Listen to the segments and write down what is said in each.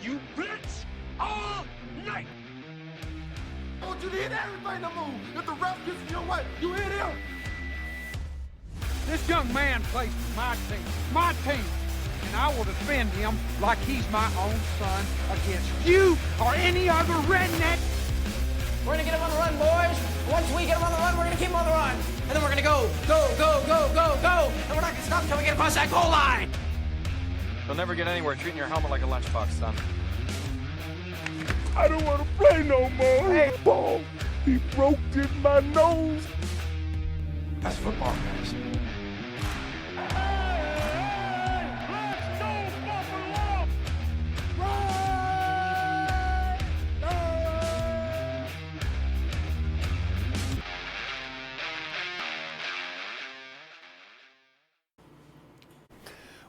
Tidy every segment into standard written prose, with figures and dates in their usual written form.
You blitz all night. I want you to hit everything to move. If the ref gets your way, you hit him. This young man plays for my team, and I will defend him like he's my own son against you or any other redneck. We're gonna get him on the run, boys. Once we get him on the run, we're gonna keep him on the run. And then we're gonna go. And we're not gonna stop until we get across that goal line. You'll never get anywhere treating your helmet like a lunchbox, son. I don't want to play no more. Hey, ball, he broke in my nose. That's football, guys.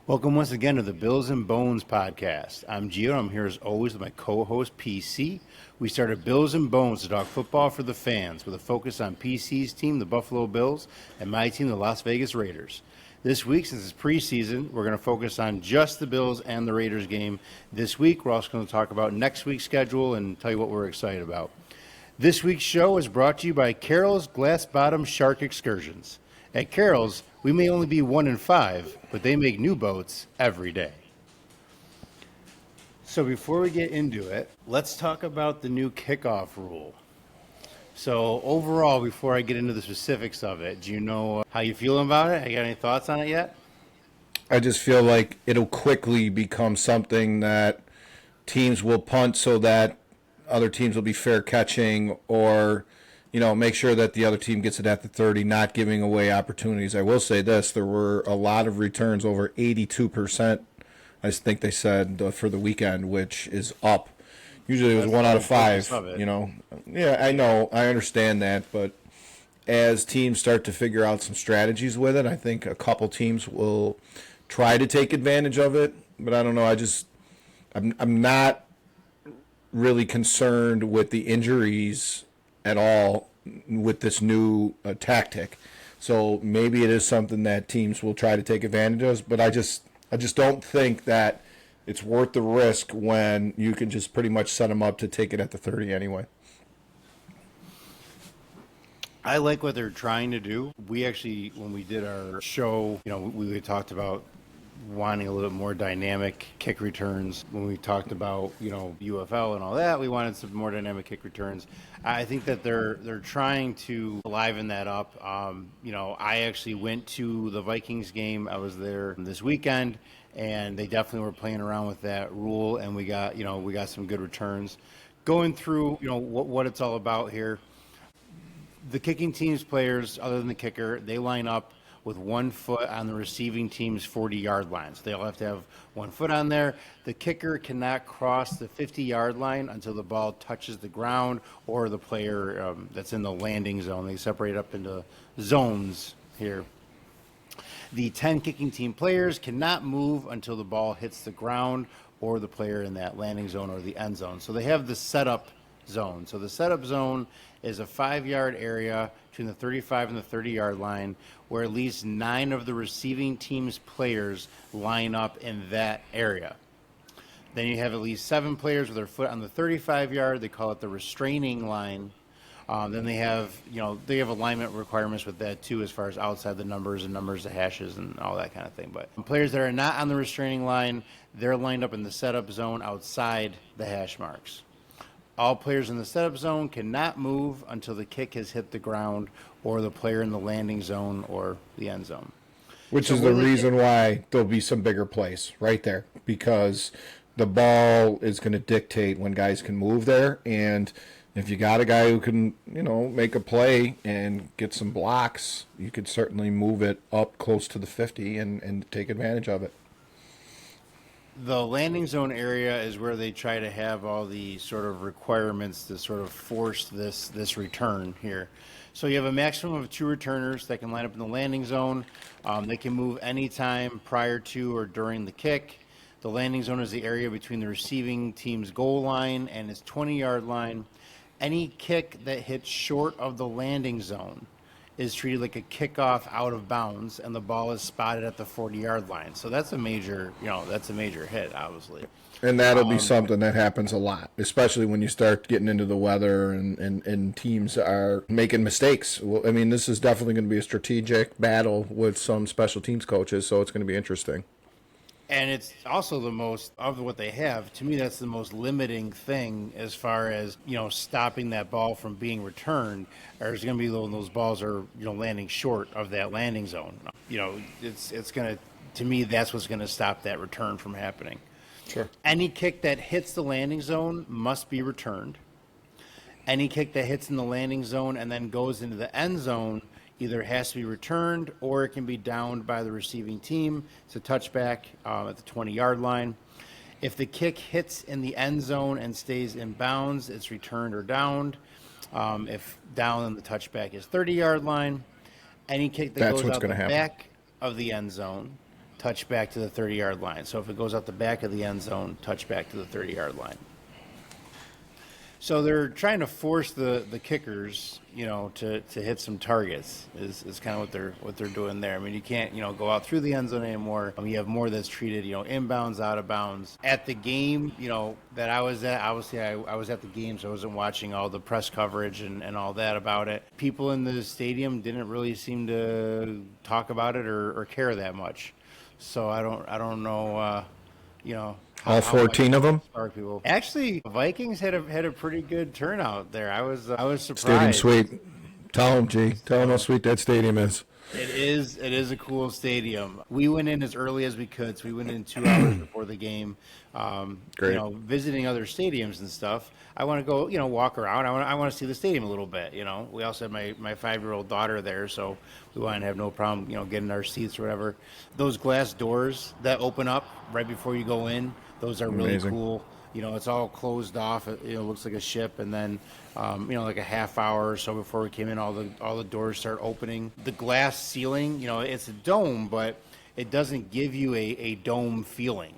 Welcome once again to the Bills and Bones podcast. I'm Gio. I'm here as always with my co-host PC. We started Bills and Bones to talk football for the fans with a focus on PC's team, the Buffalo Bills, and my team, the Las Vegas Raiders. This week, since it's preseason, we're going to focus on just the Bills and the Raiders game. This week, we're also going to talk about next week's schedule and tell you what we're excited about. This week's show is brought to you by Carroll's Glass Bottom Shark Excursions. At Carroll's, we may only be 1 in 5, but they make new boats every day. So before we get into it, let's talk about the new kickoff rule. So overall, before I get into the specifics of it, do you know how you feel about it? You got any thoughts on it yet? I just feel like it'll quickly become something that teams will punt so that other teams will be fair catching, or make sure that the other team gets it at the 30, not giving away opportunities. I will say this, there were a lot of returns, over 82%, I think they said, for the weekend, which is up. Usually it was 1 out of 5, Yeah, I know, I understand that, but as teams start to figure out some strategies with it, I think a couple teams will try to take advantage of it, but I don't know, I'm not really concerned with the injuries at all with this new tactic. So maybe it is something that teams will try to take advantage of, but I just don't think that it's worth the risk when you can just pretty much set them up to take it at the 30 anyway. I like what they're trying to do. We actually, when we did our show, we talked about wanting a little more dynamic kick returns. When we talked about, UFL and all that, we wanted some more dynamic kick returns. I think that they're trying to liven that up. I actually went to the Vikings game. I was there this weekend, and they definitely were playing around with that rule, and we got some good returns. Going through, what it's all about here. The kicking team's players, other than the kicker, they line up with 1 foot on the receiving team's 40-yard line. So they'll have to have 1 foot on there. The kicker cannot cross the 50-yard line until the ball touches the ground or the player that's in the landing zone. They separate up into zones here. The 10 kicking team players cannot move until the ball hits the ground or the player in that landing zone or the end zone. So they have the setup zone. So the setup zone is a 5-yard area between the 35 and the 30-yard line where at least 9 of the receiving team's players line up in that area. Then you have at least 7 players with their foot on the 35-yard. They call it the restraining line. Then they have alignment requirements with that too, as far as outside the numbers, the hashes, and all that kind of thing. But players that are not on the restraining line, they're lined up in the setup zone outside the hash marks. All players in the setup zone cannot move until the kick has hit the ground or the player in the landing zone or the end zone. Which is the reason why there'll be some bigger plays right there, because the ball is going to dictate when guys can move there. And if you got a guy who can, make a play and get some blocks, you could certainly move it up close to the 50 and take advantage of it. The landing zone area is where they try to have all the sort of requirements to sort of force this return here. So you have a maximum of 2 returners that can line up in the landing zone. They can move anytime prior to or during the kick. The landing zone is the area between the receiving team's goal line and its 20-yard line. Any kick that hits short of the landing zone is treated like a kickoff out of bounds, and the ball is spotted at the 40-yard line. So that's a major, that's a major hit, obviously. And that'll be something that happens a lot, especially when you start getting into the weather and teams are making mistakes. Well, I mean, this is definitely going to be a strategic battle with some special teams coaches, so it's going to be interesting. And it's also the most of what they have. To me, that's the most limiting thing as far as, stopping that ball from being returned. Or it's going to be when those balls are, landing short of that landing zone. It's going to, to me, that's what's going to stop that return from happening. Sure. Any kick that hits the landing zone must be returned. Any kick that hits in the landing zone and then goes into the end zone either has to be returned or it can be downed by the receiving team. It's a touchback at the 20-yard line. If the kick hits in the end zone and stays in bounds, it's returned or downed. If down, then the touchback is 30-yard line. Any kick that goes out the back of the end zone, touchback to the 30-yard line. So if it goes out the back of the end zone, touchback to the 30-yard line. So they're trying to force the kickers, to hit some targets is kind of what they're doing there. I mean, you can't, go out through the end zone anymore. You have more that's treated, inbounds, out of bounds. At the game, that I was at, obviously I was at the game, so I wasn't watching all the press coverage and all that about it. People in the stadium didn't really seem to talk about it or care that much. So I don't know, all 14 of them? People. Actually, Vikings had a pretty good turnout there. I was surprised. Stadium sweet. Tell them, G. Tell them how sweet that stadium is. It is a cool stadium. We went in as early as we could, so we went in 2 hours before the game. Great. Visiting other stadiums and stuff. I want to go, walk around. I want to see the stadium a little bit. We also have my 5-year-old daughter there, so we want to have no problem, getting our seats or whatever. Those glass doors that open up right before you go in, those are really amazing. Cool. It's all closed off. It looks like a ship, and then, like a half hour or so before we came in, all the doors start opening. The glass ceiling, it's a dome, but it doesn't give you a dome feeling.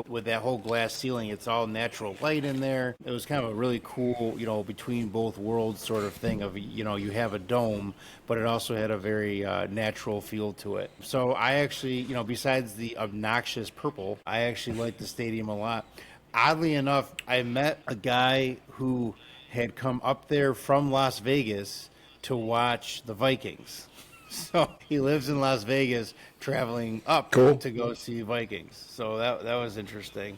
With that whole glass ceiling, it's all natural light in there. It was kind of a really cool, between both worlds sort of thing of, you have a dome, but it also had a very natural feel to it. So I actually, besides the obnoxious purple, I actually liked the stadium a lot. Oddly enough, I met a guy who had come up there from Las Vegas to watch the Vikings. So he lives in Las Vegas, traveling up to go see Vikings. So that was interesting.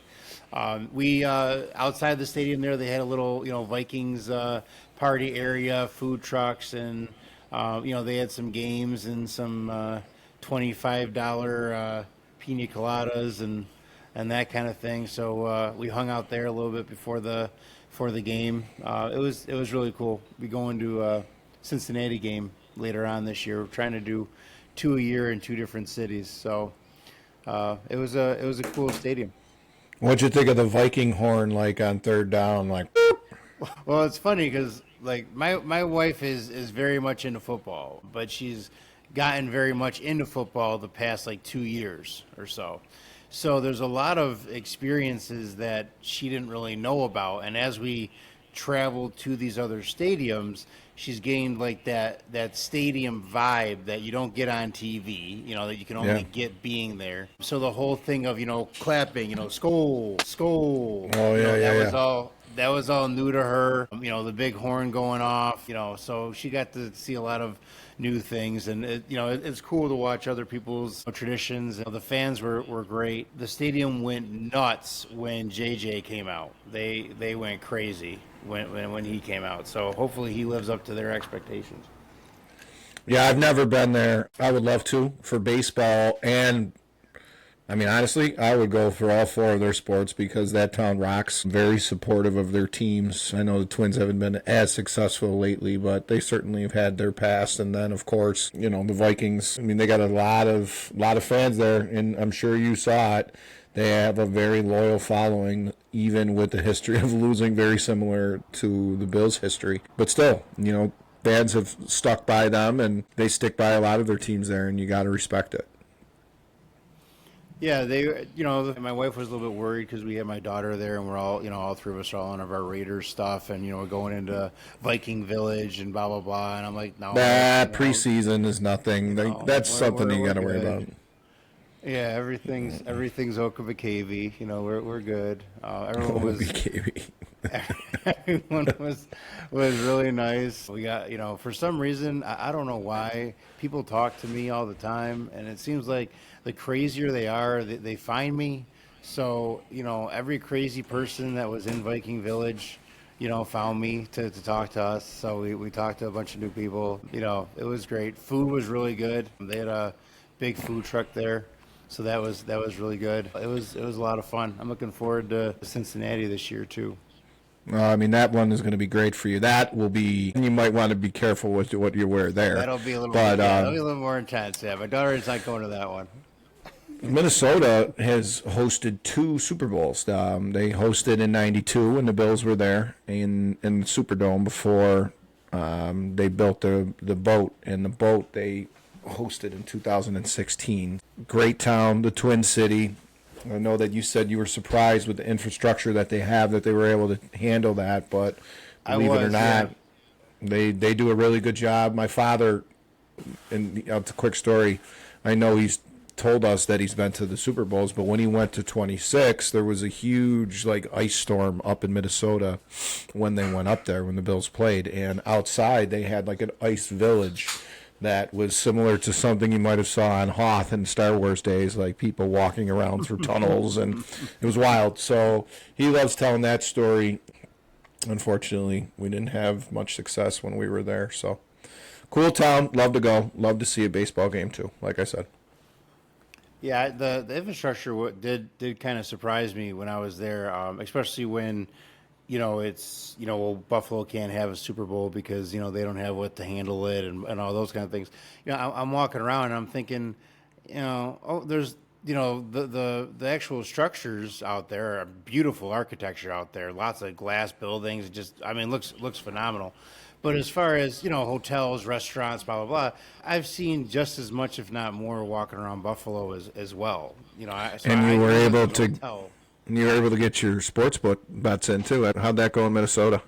We outside the stadium there, they had a little Vikings party area, food trucks, and they had some games and some $25 pina coladas and that kind of thing. So we hung out there a little bit before the game. It was really cool. We going to a Cincinnati game later on this year. We're trying to do 2 a year in 2 different cities. So it was a cool stadium. What'd you think of the Viking horn, like on third down? Like, well, it's funny because like my wife is very much into football, but she's gotten very much into football the past like 2 years or so. So there's a lot of experiences that she didn't really know about, and as we traveled to these other stadiums, she's gained like that stadium vibe that you don't get on TV, that you can only get being there. So the whole thing of, clapping, skol. Oh, yeah, that was all new to her. The big horn going off, so she got to see a lot of new things, and it's cool to watch other people's traditions. The fans were great. The stadium went nuts when JJ came out. They went crazy when he came out. So hopefully he lives up to their expectations. Yeah, I've never been there. I would love to for baseball, and I mean, honestly, I would go for all 4 of their sports because that town rocks. Very supportive of their teams. I know the Twins haven't been as successful lately, but they certainly have had their past. And then, of course, the Vikings. I mean, they got a lot of fans there, and I'm sure you saw it. They have a very loyal following, even with the history of losing, very similar to the Bills' history. But still, fans have stuck by them, and they stick by a lot of their teams there, and you got to respect it. Yeah, they, my wife was a little bit worried because we had my daughter there, and we're all, all three of us are all on our Raiders stuff, and we're going into Viking Village and blah blah blah, and I'm like, no, Preseason is nothing. That's something you got to worry about. Yeah, everything's okey-bakey. We're good. Everyone was everyone was really nice. We got for some reason I don't know why people talk to me all the time, and it seems like the crazier they are, they find me. So every crazy person that was in Viking Village, found me to talk to us. So we talked to a bunch of new people. It was great. Food was really good. They had a big food truck there. So that was really good. It was a lot of fun. I'm looking forward to Cincinnati this year too. That one is going to be great for you. That will be. You might want to be careful with what you wear there. That'll be a little. That'll be a little more intense. Yeah, my daughter's not going to that one. Minnesota has hosted 2 Super Bowls. They hosted in '92 when the Bills were there in the Superdome before they built the boat, and the boat they hosted in 2016. Great town, the Twin City. I know that you said you were surprised with the infrastructure that they have, that they were able to handle that, but believe it or not, they do a really good job. My father, and it's a quick story, I know he's told us that he's been to the Super Bowls, but when he went to 26, there was a huge ice storm up in Minnesota when they went up there, when the Bills played, and outside they had an ice village that was similar to something you might have saw on Hoth in Star Wars days, like people walking around through tunnels, and it was wild. So he loves telling that story. Unfortunately, we didn't have much success when we were there. So cool town, love to go, love to see a baseball game too, like I said. Yeah, the infrastructure did kind of surprise me when I was there, especially when it's, Buffalo can't have a Super Bowl because, they don't have what to handle it and all those kind of things. I'm walking around and I'm thinking, there's, the actual structures out there are beautiful architecture out there, lots of glass buildings. It just, looks phenomenal. But as far as, hotels, restaurants, blah, blah, blah, I've seen just as much, if not more, walking around Buffalo as well. You were able to get your sports book bets in too. How'd that go in Minnesota?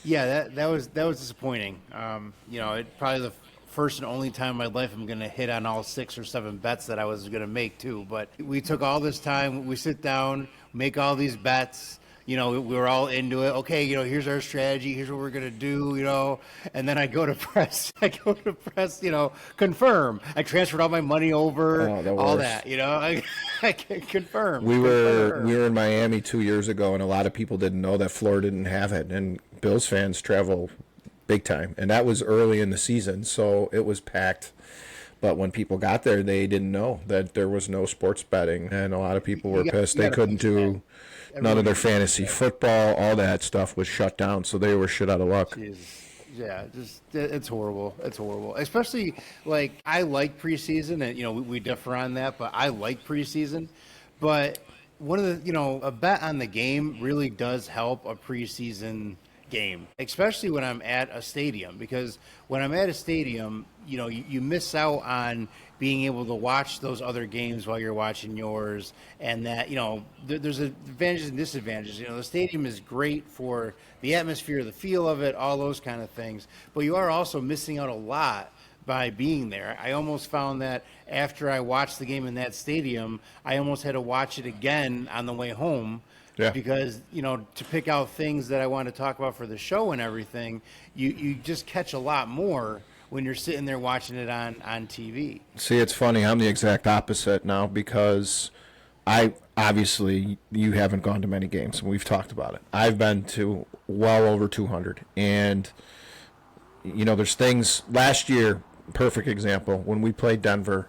Yeah, that was disappointing. It probably the first and only time in my life I'm going to hit on all 6 or 7 bets that I was going to make too. But we took all this time. We sit down, make all these bets. We were all into it. Okay, here's our strategy. Here's what we're going to do, And then I go to press, confirm. I transferred all my money over, all that, I can confirm. We were in Miami 2 years ago, and a lot of people didn't know that Florida didn't have it. And Bills fans travel big time. And that was early in the season, so it was packed. But when people got there, they didn't know that there was no sports betting. And a lot of people were pissed. They couldn't do none of their fantasy football. All that stuff was shut down, so they were shit out of luck. Yeah, it's horrible. It's horrible. Especially, I like preseason, and, we differ on that, but I like preseason. But one of the, a bet on the game really does help a preseason game, especially when I'm at a stadium, because when I'm at a stadium, you miss out on being able to watch those other games while you're watching yours, and that, there's advantages and disadvantages. The stadium is great for the atmosphere, the feel of it, all those kind of things, but you are also missing out a lot by being there. I almost found that after I watched the game in that stadium, I almost had to watch it again on the way home. Yeah. Because, to pick out things that I want to talk about for the show and everything, you just catch a lot more when you're sitting there watching it on TV. See, it's funny. I'm the exact opposite now because obviously you haven't gone to many games, and we've talked about it. I've been to well over 200. And, there's things. Last year, perfect example, when we played Denver,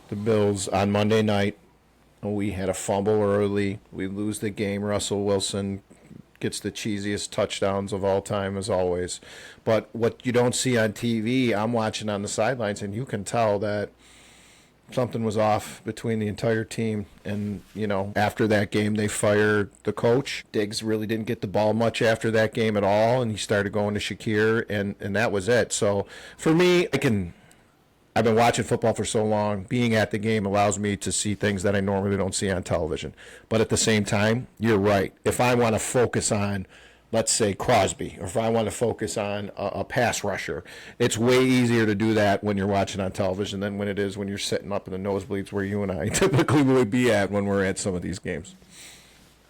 the Bills on Monday night, we had a fumble early. We lose the game. Russell Wilson gets the cheesiest touchdowns of all time, as always. But what you don't see on TV, I'm watching on the sidelines, and you can tell that something was off between the entire team. And, after that game, they fired the coach. Diggs really didn't get the ball much after that game at all, and he started going to Shakir, and that was it. So, for me, I've been watching football for so long. Being at the game allows me to see things that I normally don't see on television. But at the same time, you're right. If I want to focus on, let's say, Crosby, or if I want to focus on a pass rusher, it's way easier to do that when you're watching on television than when it is when you're sitting up in the nosebleeds where you and I typically would be at when we're at some of these games.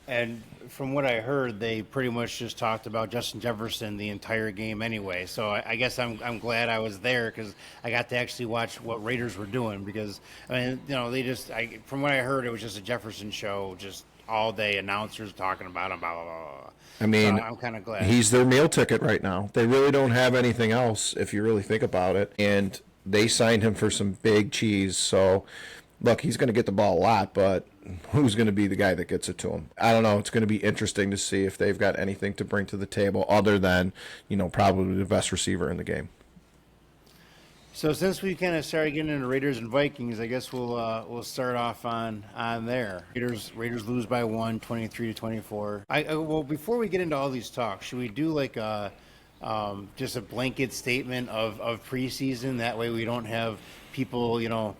And from what I heard, they pretty much just talked about Justin Jefferson the entire game anyway. So I guess I'm glad I was there because I got to actually watch what Raiders were doing. Because I mean, from what I heard, it was just a Jefferson show, just all day, announcers talking about him, blah blah blah. Blah. I mean, so I'm kind of glad he's their meal ticket right now. They really don't have anything else if you really think about it. And they signed him for some big cheese. So look, he's going to get the ball a lot, but who's going to be the guy that gets it to him? I don't know. It's going to be interesting to see if they've got anything to bring to the table other than, probably the best receiver in the game. So since we kind of started getting into Raiders and Vikings, I guess we'll start off on there. Raiders lose by 1, 23-24. Well, before we get into all these talks, should we do like just a blanket statement of preseason? That way we don't have people,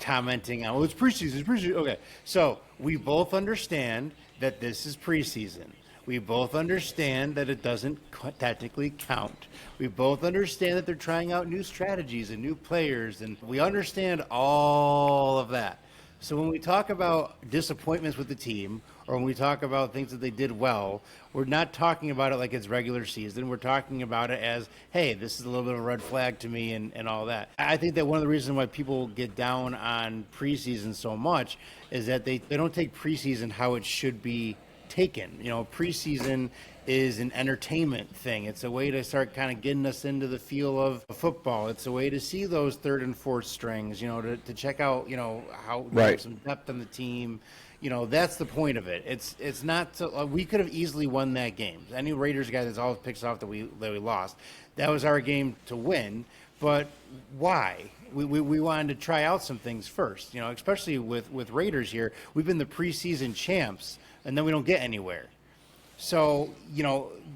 commenting on, it's preseason. Okay, so we both understand that this is preseason. We both understand that it doesn't technically count. We both understand that they're trying out new strategies and new players, and we understand all of that. So when we talk about disappointments with the team, or when we talk about things that they did well, we're not talking about it like it's regular season. We're talking about it as, hey, this is a little bit of a red flag to me and all that. I think that one of the reasons why people get down on preseason so much is that they don't take preseason how it should be taken. Preseason is an entertainment thing. It's a way to start kind of getting us into the feel of football. It's a way to see those third and fourth strings, to check out, how right. Some depth on the team. That's the point of it. It's not to, we could have easily won that game. Any Raiders guy that's always picks off that we lost, that was our game to win. But why? We wanted to try out some things first, especially with Raiders here. We've been the preseason champs, and then we don't get anywhere. So,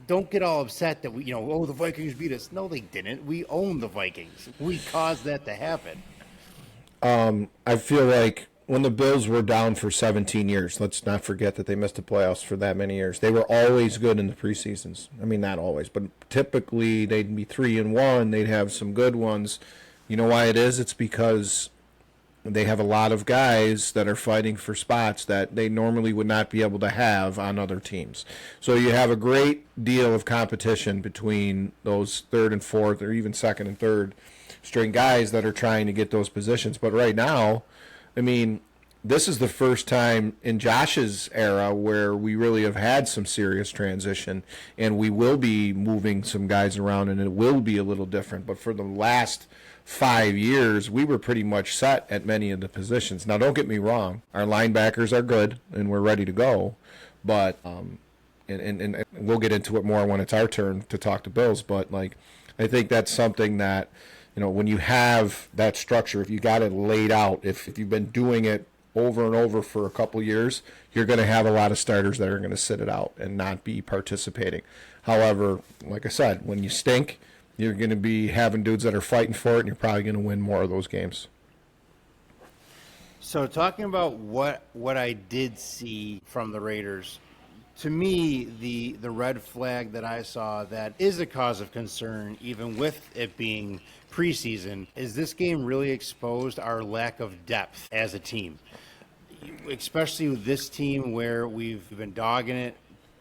don't get all upset that the Vikings beat us. No, they didn't. We own the Vikings. We caused that to happen. I feel like when the Bills were down for 17 years, let's not forget that they missed the playoffs for that many years. They were always good in the preseasons. I mean, not always, but typically they'd be 3-1. They'd have some good ones. You know why it is? It's because they have a lot of guys that are fighting for spots that they normally would not be able to have on other teams. So you have a great deal of competition between those third and fourth or even second and third string guys that are trying to get those positions. But right now, I mean, this is the first time in Josh's era where we really have had some serious transition, and we will be moving some guys around, and it will be a little different. But for the last 5 years, we were pretty much set at many of the positions. Now, don't get me wrong. Our linebackers are good, and we're ready to go. But and we'll get into it more when it's our turn to talk to Bills. But, I think that's something that, when you have that structure, if you got it laid out, if you've been doing it over and over for a couple years, you're going to have a lot of starters that are going to sit it out and not be participating. However, like I said, when you stink, you're going to be having dudes that are fighting for it, and you're probably going to win more of those games. So talking about what I did see from the Raiders, to me, the red flag that I saw that is a cause of concern, even with it being preseason, is this game really exposed our lack of depth as a team, especially with this team where we've been dogging it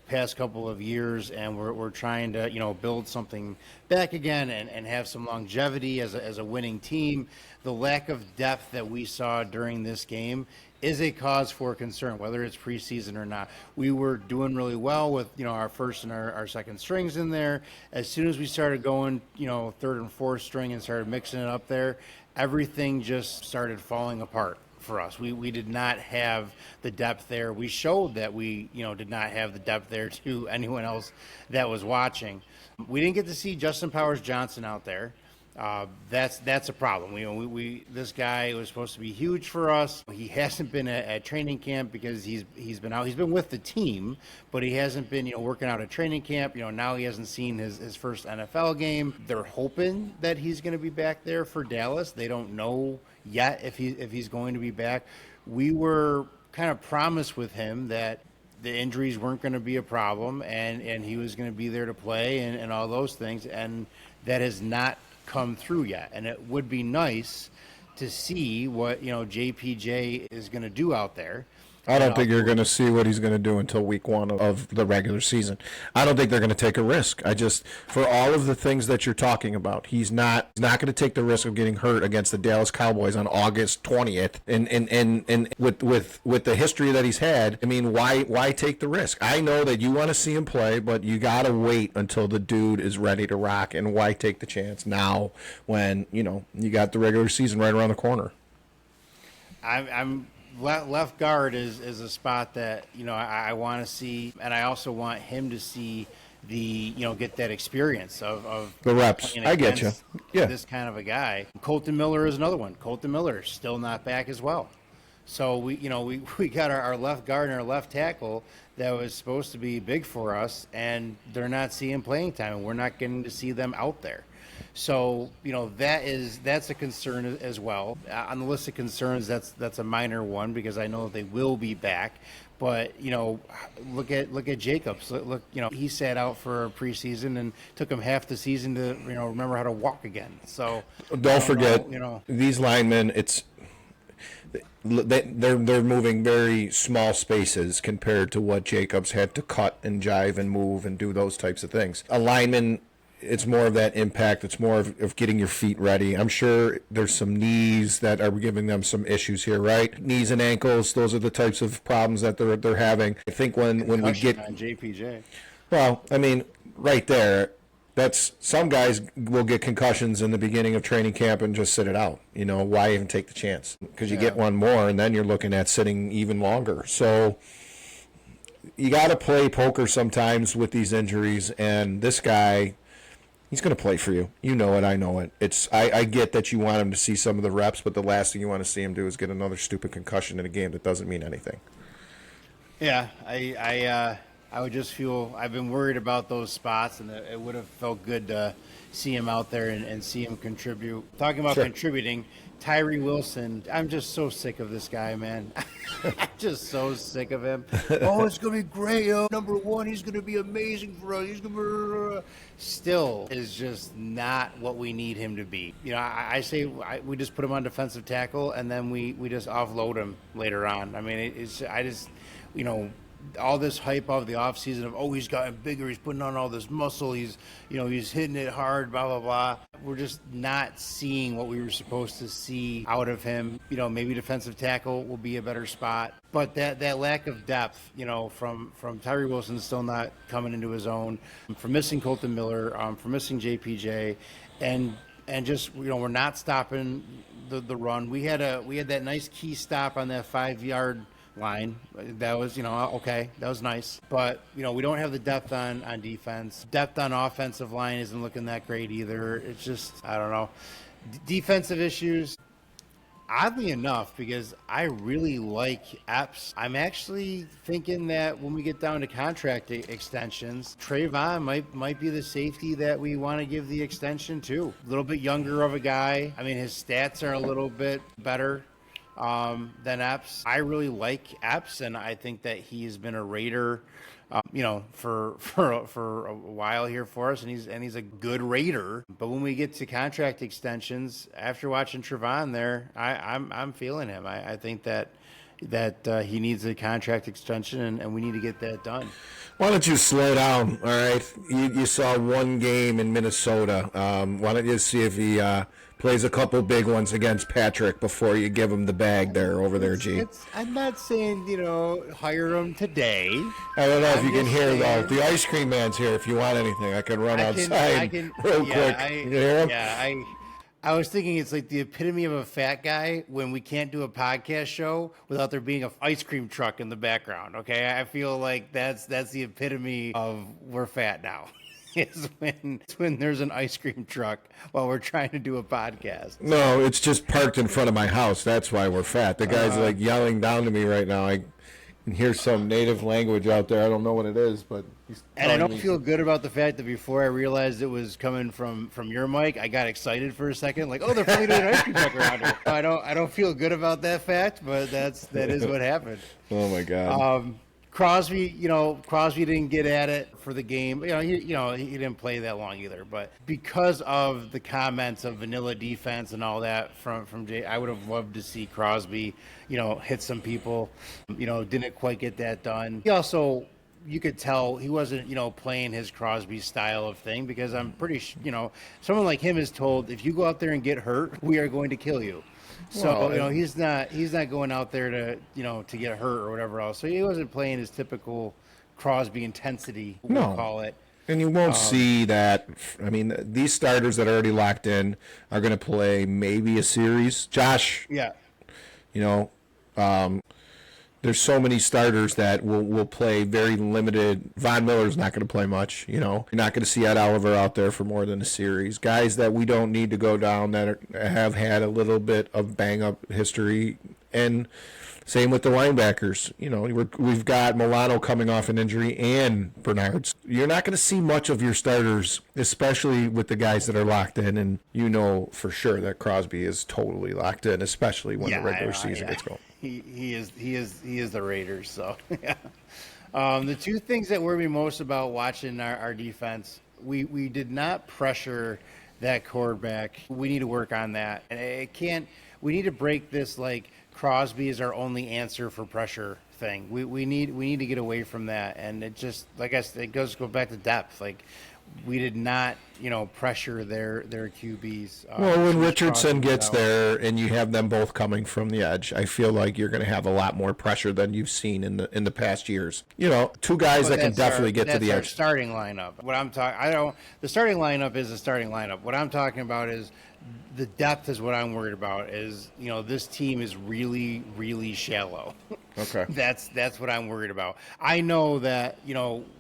past couple of years, and we're trying to build something back again and have some longevity as a winning team. The lack of depth that we saw during this game is a cause for concern, whether it's preseason or not. We were doing really well with our first and our second strings in there. As soon as we started going third and fourth string and started mixing it up there, everything just started falling apart for us. We did not have the depth there. We showed that we did not have the depth there to anyone else that was watching. We didn't get to see Justin Powers Johnson out there. That's a problem. We this guy was supposed to be huge for us. He hasn't been at training camp because he's been out. He's been with the team, but he hasn't been working out at training camp. Now he hasn't seen his first NFL game. They're hoping that he's going to be back there for Dallas. They don't know yet if he's going to be back. We were kind of promised with him that the injuries weren't going to be a problem and he was going to be there to play and all those things, and that has not come through yet. And it would be nice to see what JPJ is going to do out there. I don't think you're going to see what he's going to do until week 1 of the regular season. I don't think they're going to take a risk. For all of the things that you're talking about, he's not going to take the risk of getting hurt against the Dallas Cowboys on August 20th. And with the history that he's had, I mean, why take the risk? I know that you want to see him play, but you got to wait until the dude is ready to rock. And why take the chance now when, you got the regular season right around the corner? Left guard is a spot that I want to see, and I also want him to see the get that experience of the reps. I get you. Yeah, this kind of a guy. Colton Miller is another one. Colton Miller is still not back as well. So we got our left guard and our left tackle that was supposed to be big for us, and they're not seeing playing time, and we're not getting to see them out there. So that's a concern as well. On the list of concerns, that's a minor one because I know they will be back. But look at Jacobs. Look, he sat out for preseason and took him half the season to remember how to walk again. So don't forget these linemen. They're moving very small spaces compared to what Jacobs had to cut and jive and move and do those types of things. A lineman, it's more of that impact. It's more of getting your feet ready. I'm sure there's some knees that are giving them some issues here, right? Knees and ankles, those are the types of problems that they're having. I think when we get on JPJ. Well, I mean, right there, that's some guys will get concussions in the beginning of training camp and just sit it out. Why even take the chance? Because you get one more, and then you're looking at sitting even longer. So you got to play poker sometimes with these injuries, and this guy, he's going to play for you. You know it. I know it. I get that you want him to see some of the reps, but the last thing you want to see him do is get another stupid concussion in a game that doesn't mean anything. Yeah, I would just feel I've been worried about those spots, and it would have felt good to see him out there and see him contribute. Talking about contributing, Tyree Wilson, I'm just so sick of this guy, man. I'm just so sick of him. Oh, it's going to be great. Number one, he's going to be amazing for us. He's going to still is just not what we need him to be. I say we just put him on defensive tackle, and then we just offload him later on. I mean, all this hype of the offseason of, he's gotten bigger, he's putting on all this muscle, he's hitting it hard, blah, blah, blah. We're just not seeing what we were supposed to see out of him. Maybe defensive tackle will be a better spot. But that lack of depth, from Tyree Wilson still not coming into his own, from missing Colton Miller, from missing JPJ, and just, we're not stopping the run. We had that nice key stop on that 5-yard line. That was, okay, that was nice. But, we don't have the depth on defense. Depth on offensive line isn't looking that great either. It's just, I don't know. Defensive issues, oddly enough, because I really like Epps, I'm actually thinking that when we get down to contract extensions, Trayvon might be the safety that we want to give the extension to. A little bit younger of a guy. I mean, his stats are a little bit better than Epps. I really like Epps, and I think that he's been a Raider, for a while here for us, and he's a good Raider. But when we get to contract extensions, after watching Trevon there, I'm feeling him. I think that he needs a contract extension, and we need to get that done. Why don't you slow down, all right? You saw one game in Minnesota. Why don't you see if he plays a couple big ones against Patrick before you give him the bag over there, G? I'm not saying, hire him today. I don't know if you can hear, though. The ice cream man's here if you want anything. I can run outside real quick. You can hear him? Yeah, I was thinking it's like the epitome of a fat guy when we can't do a podcast show without there being an ice cream truck in the background, okay? I feel like that's the epitome of we're fat now. is when there's an ice cream truck while we're trying to do a podcast. No, it's just parked in front of my house. That's why we're fat. The guy's like yelling down to me right now. I can hear some native language out there. I don't know what it is, but he's And I don't me. feel good about the fact that before I realized it was coming from your mic, I got excited for a second, like, oh, they're finally doing an ice cream truck around here. I don't feel good about that fact, but that is what happened. Oh my God. Crosby didn't get at it for the game. He didn't play that long either. But because of the comments of vanilla defense and all that from Jay, I would have loved to see Crosby, hit some people. Didn't quite get that done. He also, you could tell he wasn't, playing his Crosby style of thing, because I'm pretty someone like him is told, if you go out there and get hurt, we are going to kill you. So he's not going out there to get hurt or whatever else. So he wasn't playing his typical Crosby intensity, we'll call it. And you won't see that. I mean, these starters that are already locked in are going to play maybe a series. Josh, Yeah. There's so many starters that will play very limited. Von Miller's not going to play much. You're not going to see Ed Oliver out there for more than a series. Guys that we don't need to go down that have had a little bit of bang-up history. And same with the linebackers. We've got Milano coming off an injury and Bernard's. You're not going to see much of your starters, especially with the guys that are locked in. And for sure that Crosby is totally locked in, especially when the regular season gets going. He is the Raiders. So yeah. The two things that worry me most about watching our defense, we did not pressure that quarterback. We need to work on that. And we need to break this like Crosby is our only answer for pressure thing. We need to get away from that. And it just, like I said, it go back to depth. Like, we did not, pressure their QBs. Well, when Richardson gets there and you have them both coming from the edge, I feel like you're going to have a lot more pressure than you've seen in the past years. Two guys that can definitely get to the edge. Starting lineup. What I'm talking, the starting lineup is the starting lineup. What I'm talking about is the depth is what I'm worried about. Is this team is really, really shallow. Okay. That's what I'm worried about. I know that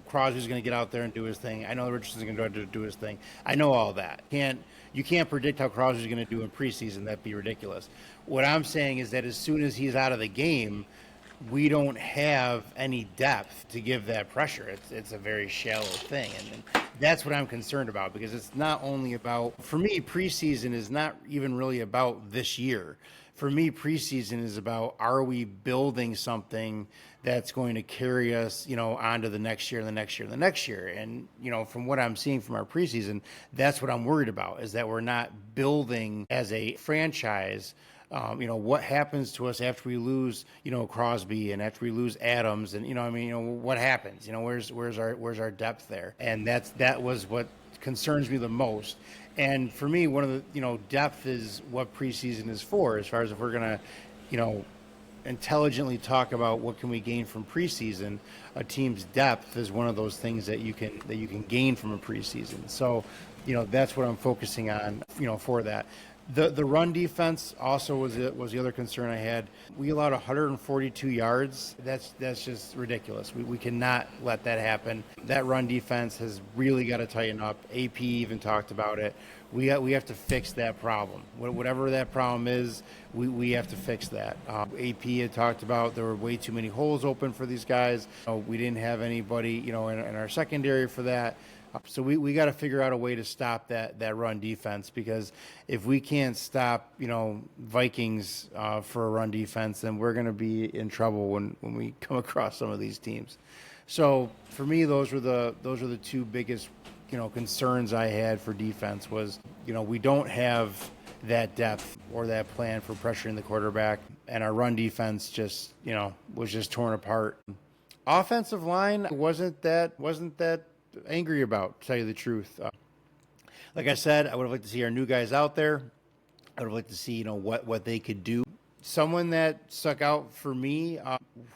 Crosby's going to get out there and do his thing. I know Richardson's going to do his thing. I know all that. You can't predict how Crosby's going to do in preseason. That'd be ridiculous. What I'm saying is that as soon as he's out of the game, we don't have any depth to give that pressure. It's a very shallow thing, and that's what I'm concerned about, because it's not only about, for me, preseason is not even really about this year. For me, preseason is about, are we building something that's going to carry us, on to the next year and the next year and the next year. And, from what I'm seeing from our preseason, that's what I'm worried about, is that we're not building as a franchise. What happens to us after we lose, Crosby, and after we lose Adams, and, what happens? Where's our depth there? And that was what concerns me the most. And for me, one of the, depth is what preseason is for, as far as if we're going to, intelligently talk about what can we gain from preseason. A team's depth is one of those things that you can gain from a preseason. So, that's what I'm focusing on, for that. The run defense also was the other concern I had. We allowed 142 yards. That's just ridiculous. We cannot let that happen. That run defense has really got to tighten up. AP even talked about it. We have to fix that problem. Whatever that problem is, we have to fix that. AP had talked about there were way too many holes open for these guys. We didn't have anybody, in our secondary for that. So we got to figure out a way to stop that run defense, because if we can't stop, Vikings for a run defense, then we're going to be in trouble when we come across some of these teams. So for me, those are the two biggest, concerns I had for defense was, we don't have that depth or that plan for pressuring the quarterback, and our run defense just, was just torn apart. Offensive line wasn't that angry about, to tell you the truth. Like I said, I would have liked to see our new guys out there. I would have liked to see, what they could do. Someone that stuck out for me,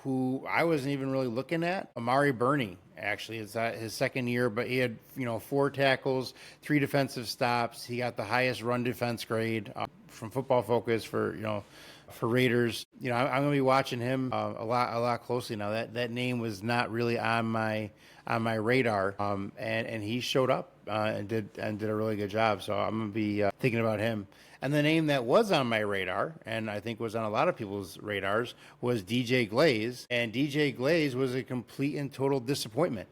who I wasn't even really looking at, Amari Burney. Actually, it's his second year, but he had 4 tackles, 3 defensive stops. He got the highest run defense grade from Football Focus for for Raiders. I'm going to be watching him a lot closely now. That name was not really on my radar, and he showed up and did a really good job. So I'm going to be thinking about him. And the name that was on my radar, and I think was on a lot of people's radars, was DJ Glaze. And DJ Glaze was a complete and total disappointment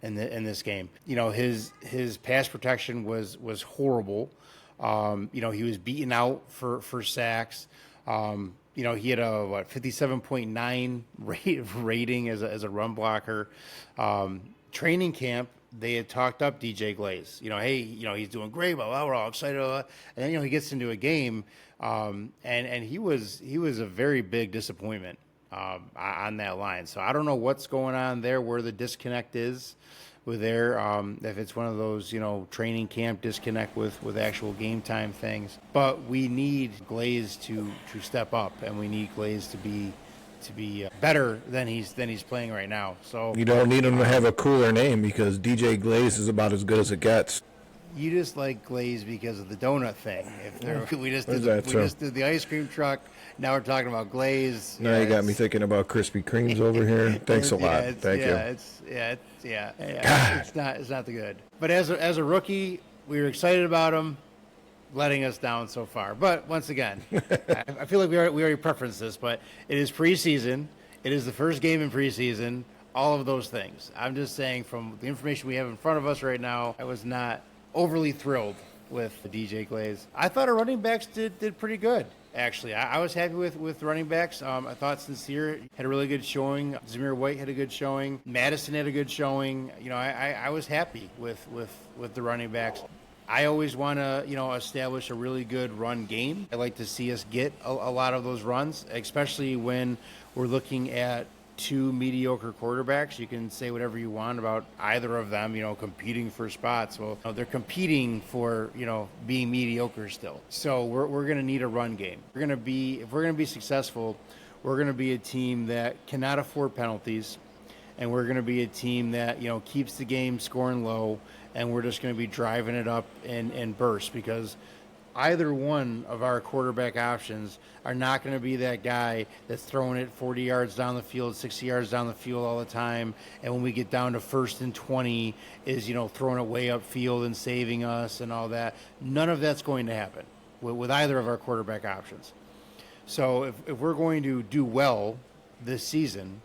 in this game. His pass protection was horrible. He was beaten out for sacks. He had a 57.9 rating as a run blocker. Training camp, they had talked up DJ Glaze. Hey, he's doing great, blah, blah, we're all excited. Blah, blah. And then, he gets into a game, and he was a very big disappointment on that line. So I don't know what's going on there, where the disconnect is with there, if it's one of those, training camp disconnect with actual game time things. But we need Glaze to step up, and we need Glaze to be better than he's playing right now. So you don't need him to have a cooler name, because DJ Glaze is about as good as it gets. You just like Glaze because of the donut thing. We just did the ice cream truck. Now we're talking about Glaze. Now you got me thinking about Krispy Kremes over here. Thanks a lot. Thank you. It's not the good. But as a rookie, we were excited about him, letting us down so far. But once again, I feel like we already preferenced this, but it is preseason. It is the first game in preseason. All of those things. I'm just saying, from the information we have in front of us right now, I was not overly thrilled with the DJ Glaze. I thought our running backs did pretty good. Actually, I was happy with running backs. I thought Sincere had a really good showing. Zamir White had a good showing. Madison had a good showing. I was happy with the running backs. I always want to, establish a really good run game. I like to see us get a lot of those runs, especially when we're looking at two mediocre quarterbacks. You can say whatever you want about either of them, competing for spots. Well, they're competing for, being mediocre still. So we're going to need a run game. If we're going to be successful, we're going to be a team that cannot afford penalties, and we're going to be a team that, keeps the game scoring low, and we're just going to be driving it up in bursts, because either one of our quarterback options are not going to be that guy that's throwing it 40 yards down the field, 60 yards down the field all the time, and when we get down to 1st and 20 is, throwing it way upfield and saving us and all that. None of that's going to happen with either of our quarterback options. So if we're going to do well this season,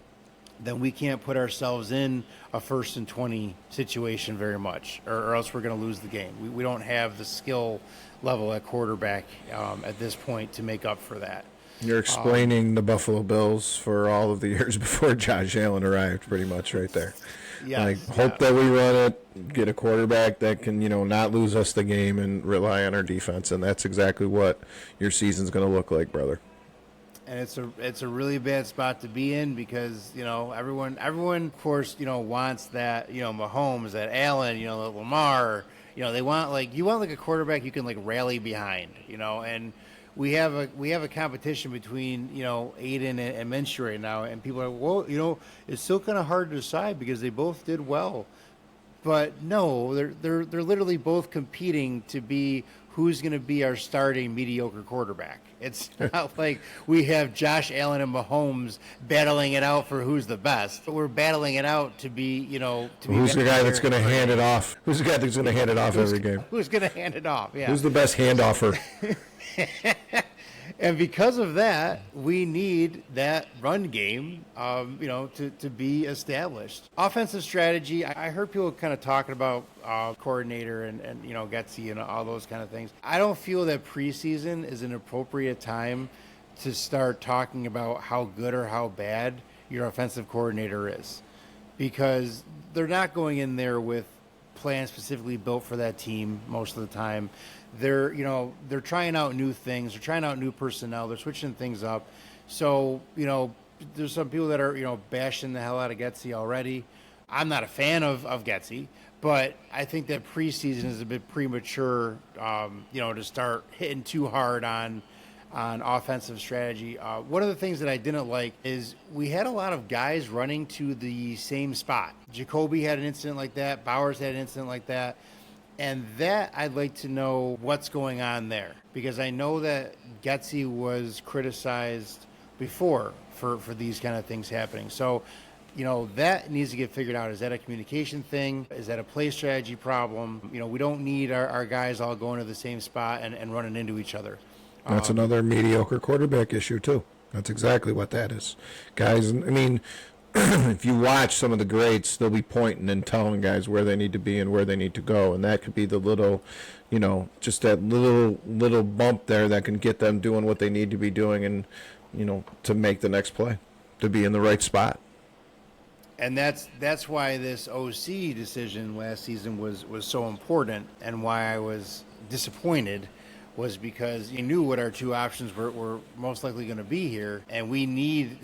then we can't put ourselves in a 1st and 20 situation very much, or else we're going to lose the game. We don't have the skill level at quarterback at this point to make up for that. You're explaining the Buffalo Bills for all of the years before Josh Allen arrived, pretty much right there. Yes, hope that we run it, get a quarterback that can, not lose us the game and rely on our defense, and that's exactly what your season's going to look like, brother. And it's a really bad spot to be in, because everyone of course wants that Mahomes, that Allen, that Lamar, they want a quarterback you can rally behind, and we have a competition between Aiden and Minshew right now, and people are, well, it's still kind of hard to decide because they both did well, but no, they're literally both competing to be who's going to be our starting mediocre quarterback. It's not like we have Josh Allen and Mahomes battling it out for who's the best. But we're battling it out to be, who's the guy that's going to hand it off? Who's the guy that's going to hand it off every game? Who's going to hand it off? Yeah. Who's the best handoffer? And because of that, we need that run game, to be established. Offensive strategy, I heard people kind of talking about coordinator and Getsy and all those kind of things. I don't feel that preseason is an appropriate time to start talking about how good or how bad your offensive coordinator is, because they're not going in there with plans specifically built for that team most of the time. They're trying out new things. They're trying out new personnel. They're switching things up. So, there's some people that are, bashing the hell out of Getsy already. I'm not a fan of Getsy, but I think that preseason is a bit premature, to start hitting too hard on offensive strategy. One of the things that I didn't like is we had a lot of guys running to the same spot. Jacoby had an incident like that. Bowers had an incident like that. And that I'd like to know what's going on there, because I know that Getsy was criticized before for these kind of things happening. So, that needs to get figured out. Is that a communication thing? Is that a play strategy problem? We don't need our guys all going to the same spot and running into each other. That's another mediocre quarterback issue, too. That's exactly what that is. Guys, I mean, if you watch some of the greats, they'll be pointing and telling guys where they need to be and where they need to go. And that could be the little, just that little bump there that can get them doing what they need to be doing and, to make the next play, to be in the right spot. And that's why this OC decision last season was so important, and why I was disappointed was because you knew what our two options were most likely going to be here, and we need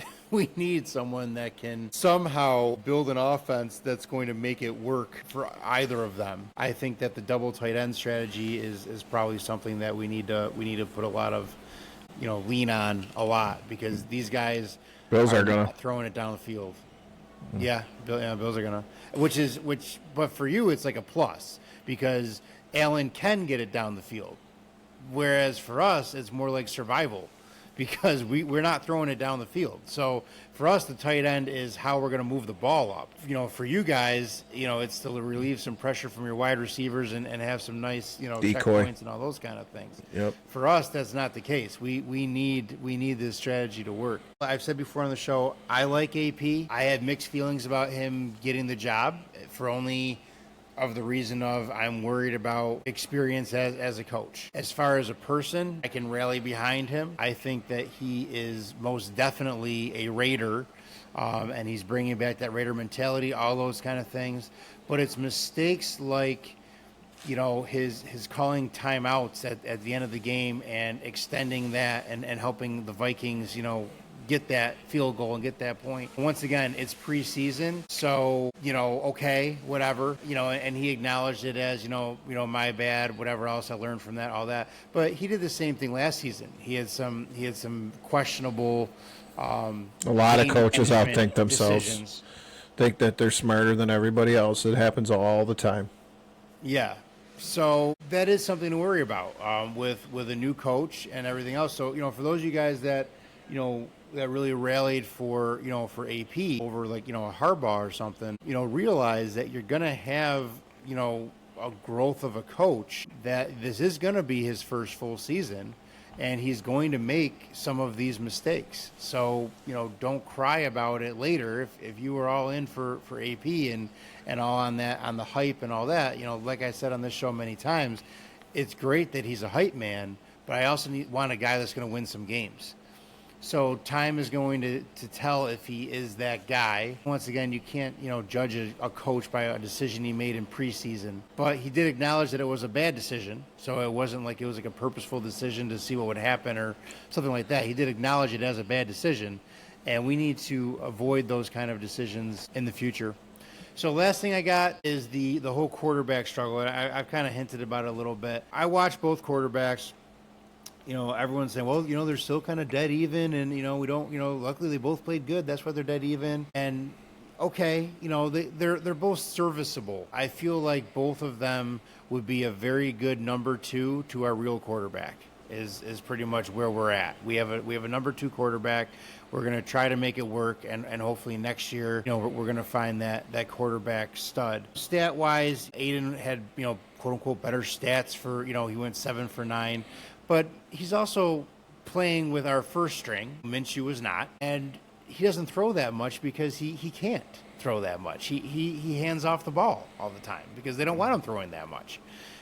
someone that can somehow build an offense that's going to make it work for either of them. I think that the double tight end strategy is probably something that we need to put a lot of lean on a lot, because these guys Bills are gonna not throwing it down the field. Yeah, Bills are gonna. But for you, it's like a plus, because Allen can get it down the field, whereas for us, it's more like survival, because we're not throwing it down the field. So for us, the tight end is how we're going to move the ball up. For you guys, it's to relieve some pressure from your wide receivers and have some nice, checkpoints and all those kind of things. Yep. For us, that's not the case. We need this strategy to work. I've said before on the show, I like AP. I had mixed feelings about him getting the job for only of the reason of I'm worried about experience as a coach. As far as a person, I can rally behind him. I think that he is most definitely a Raider, and he's bringing back that Raider mentality, all those kind of things. But it's mistakes like, his calling timeouts at the end of the game and extending that and helping the Vikings, get that field goal and get that point. Once again, it's preseason, so okay, whatever, and he acknowledged it as my bad, whatever else I learned from that, all that. But he did the same thing last season. He had some questionable. A lot of coaches outthink themselves, decisions. Think that they're smarter than everybody else. It happens all the time. Yeah. So that is something to worry about with a new coach and everything else. So for those of you guys that that really rallied for AP over like a Harbaugh or something, realize that you're gonna have a growth of a coach, that this is gonna be his first full season, and he's going to make some of these mistakes. So don't cry about it later if you were all in for AP and all on the hype and all that. Like I said on this show many times, it's great that he's a hype man, but I also want a guy that's going to win some games. So time is going to tell if he is that guy. Once again, you can't, judge a coach by a decision he made in preseason. But he did acknowledge that it was a bad decision. So it wasn't like it was like a purposeful decision to see what would happen or something like that. He did acknowledge it as a bad decision. And we need to avoid those kind of decisions in the future. So last thing I got is the whole quarterback struggle. I've kind of hinted about it a little bit. I watch both quarterbacks. Everyone's saying, well, they're still kind of dead even, and, we don't, luckily they both played good. That's why they're dead even. And, okay, they're both serviceable. I feel like both of them would be a very good number two to our real quarterback is pretty much where we're at. We have a number two quarterback. We're going to try to make it work, and hopefully next year, we're going to find that quarterback stud. Stat-wise, Aiden had, quote-unquote better stats for, he went 7 for 9. But he's also playing with our first string. Minshew is not. And he doesn't throw that much because he can't throw that much. He hands off the ball all the time because they don't want him throwing that much.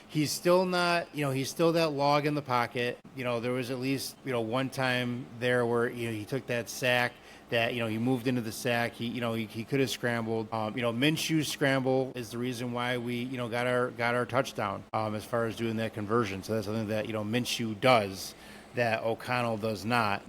He's still not, he's still that log in the pocket. There was at least, one time there where, he took that sack that, he moved into the sack. He could have scrambled. Minshew's scramble is the reason why we, got our touchdown as far as doing that conversion. So that's something that, Minshew does that O'Connell does not.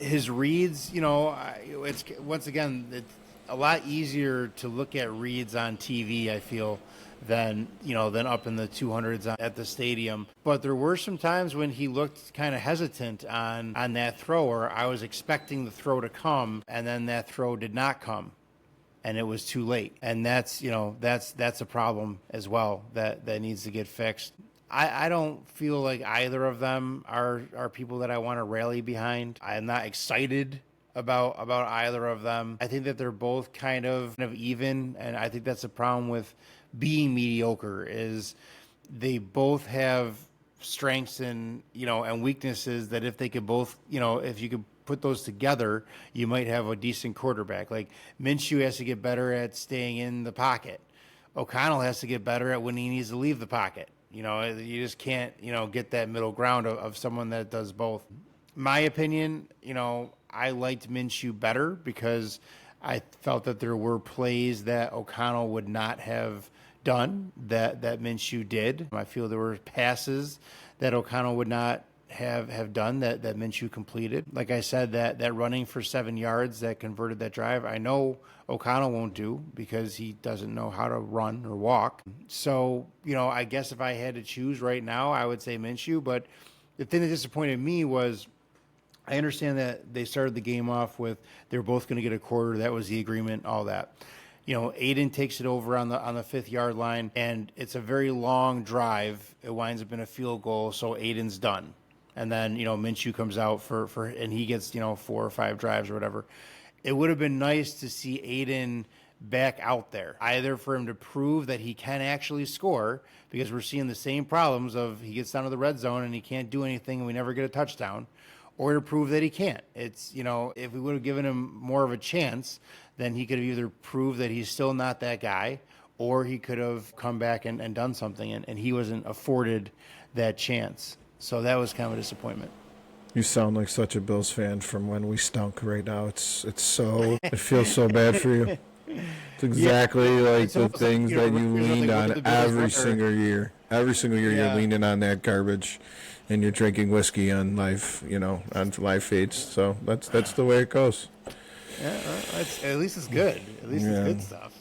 His reads, it's once again, it's a lot easier to look at reads on TV, I feel, than up in the 200s at the stadium. But there were some times when he looked kind of hesitant on that throw, or I was expecting the throw to come, and then that throw did not come. and it was too late. And that's a problem as well that needs to get fixed. I don't feel like either of them are people that I want to rally behind. I'm not excited about either of them. I think that they're both kind of even, and I think that's the problem with being mediocre is they both have strengths and weaknesses that if they could both, if you could put those together, you might have a decent quarterback. Like Minshew has to get better at staying in the pocket. O'Connell has to get better at when he needs to leave the pocket. You just can't, get that middle ground of someone that does both. My opinion, I liked Minshew better because I felt that there were plays that O'Connell would not have done that Minshew did. I feel there were passes that O'Connell would not have done that Minshew completed. Like I said, that running for 7 yards that converted that drive, I know O'Connell won't do because he doesn't know how to run or walk. So, I guess if I had to choose right now, I would say Minshew. But the thing that disappointed me was I understand that they started the game off with they were both going to get a quarter. That was the agreement, all that. Aiden takes it over on the 5-yard line, and it's a very long drive. It winds up in a field goal, so Aiden's done. And then, Minshew comes out for and he gets, 4 or 5 drives or whatever. It would have been nice to see Aiden back out there, either for him to prove that he can actually score, because we're seeing the same problems of he gets down to the red zone and he can't do anything and we never get a touchdown, or to prove that he can't. It's, if we would have given him more of a chance, then he could have either proved that he's still not that guy, or he could have come back and done something, and he wasn't afforded that chance. So that was kind of a disappointment. You sound like such a Bills fan from when we stunk right now. It's so, it feels so bad for you. It's exactly like the things that you leaned on every single year. Every single year you're leaning on that garbage, and you're drinking whiskey on live, on live feeds. So that's the way it goes. Yeah, at least it's good. At least it's good stuff,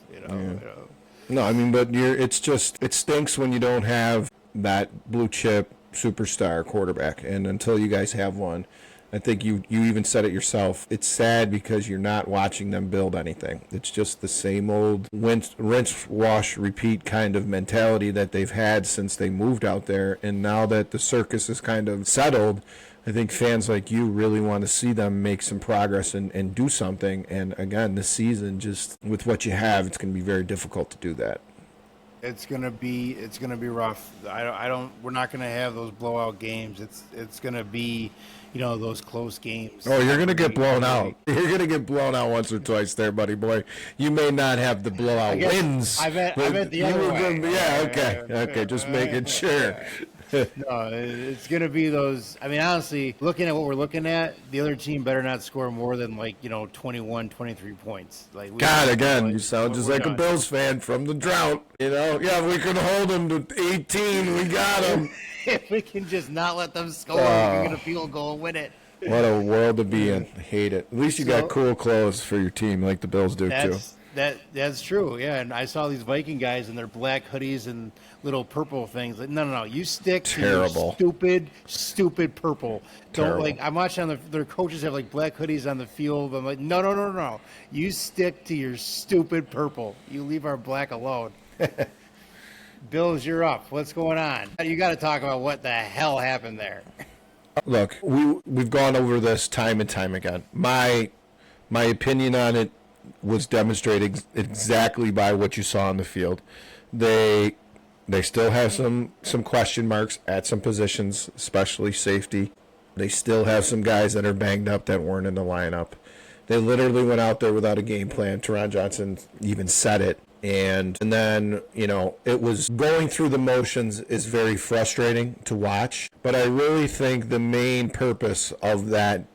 No, I mean, but it stinks when you don't have that blue chip superstar quarterback, and until you guys have one, I think you even said it yourself, it's sad because you're not watching them build anything. It's just the same old rinse, wash, repeat kind of mentality that they've had since they moved out there, and now that the circus is kind of settled, I think fans like you really want to see them make some progress and do something. And again, this season, just with what you have, it's going to be very difficult to do that. It's gonna be rough. We're not gonna have those blowout games. It's gonna be, those close games. Oh, you're gonna get blown out. You're gonna get blown out once or twice there, buddy boy. You may not have the blowout wins. I bet the other way. Okay. Just making sure. No, it's going to be those. I mean, honestly, looking at what we're looking at, the other team better not score more than 21, 23 points. You sound just like a Bills fan from the drought. Yeah, we can hold them to 18. We got them. If we can just not let them score, we can get a field goal and win it. What a world to be in. I hate it. At least you got cool clothes for your team like the Bills do, too. That's true, yeah. And I saw these Viking guys in their black hoodies and little purple things. Like, no. You stick to your stupid purple. Don't I'm watching their coaches have black hoodies on the field. I'm like, no. You stick to your stupid purple. You leave our black alone. Bills, you're up. What's going on? You got to talk about what the hell happened there. Look, we've gone over this time and time again. My opinion on it was demonstrated exactly by what you saw on the field. They still have some question marks at some positions, especially safety. They still have some guys that are banged up that weren't in the lineup. They literally went out there without a game plan. Teron Johnson even said it. And then, it was going through the motions is very frustrating to watch. But I really think the main purpose of that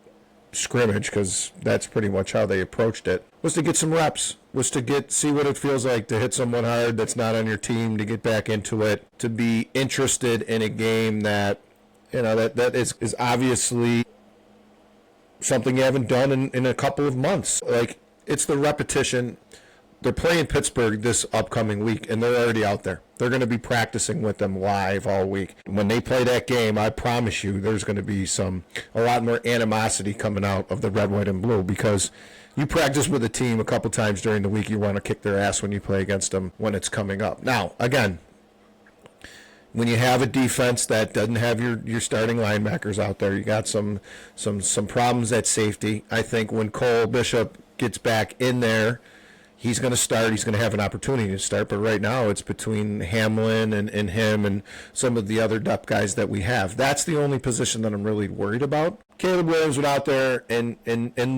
scrimmage, because that's pretty much how they approached it, was to get some reps, was to see what it feels like to hit someone hard that's not on your team, to get back into it, to be interested in a game that, that is obviously something you haven't done in a couple of months. It's the repetition. They're playing Pittsburgh this upcoming week, and they're already out there. They're going to be practicing with them live all week. When they play that game, I promise you there's going to be a lot more animosity coming out of the red, white, and blue, because You practice with a team a couple times during the week. You want to kick their ass when you play against them when it's coming up. Now, again, when you have a defense that doesn't have your starting linebackers out there, you got some problems at safety. I think when Cole Bishop gets back in there, he's going to start. He's going to have an opportunity to start. But right now, it's between Hamlin and him and some of the other depth guys that we have. That's the only position that I'm really worried about. Caleb Williams went out there and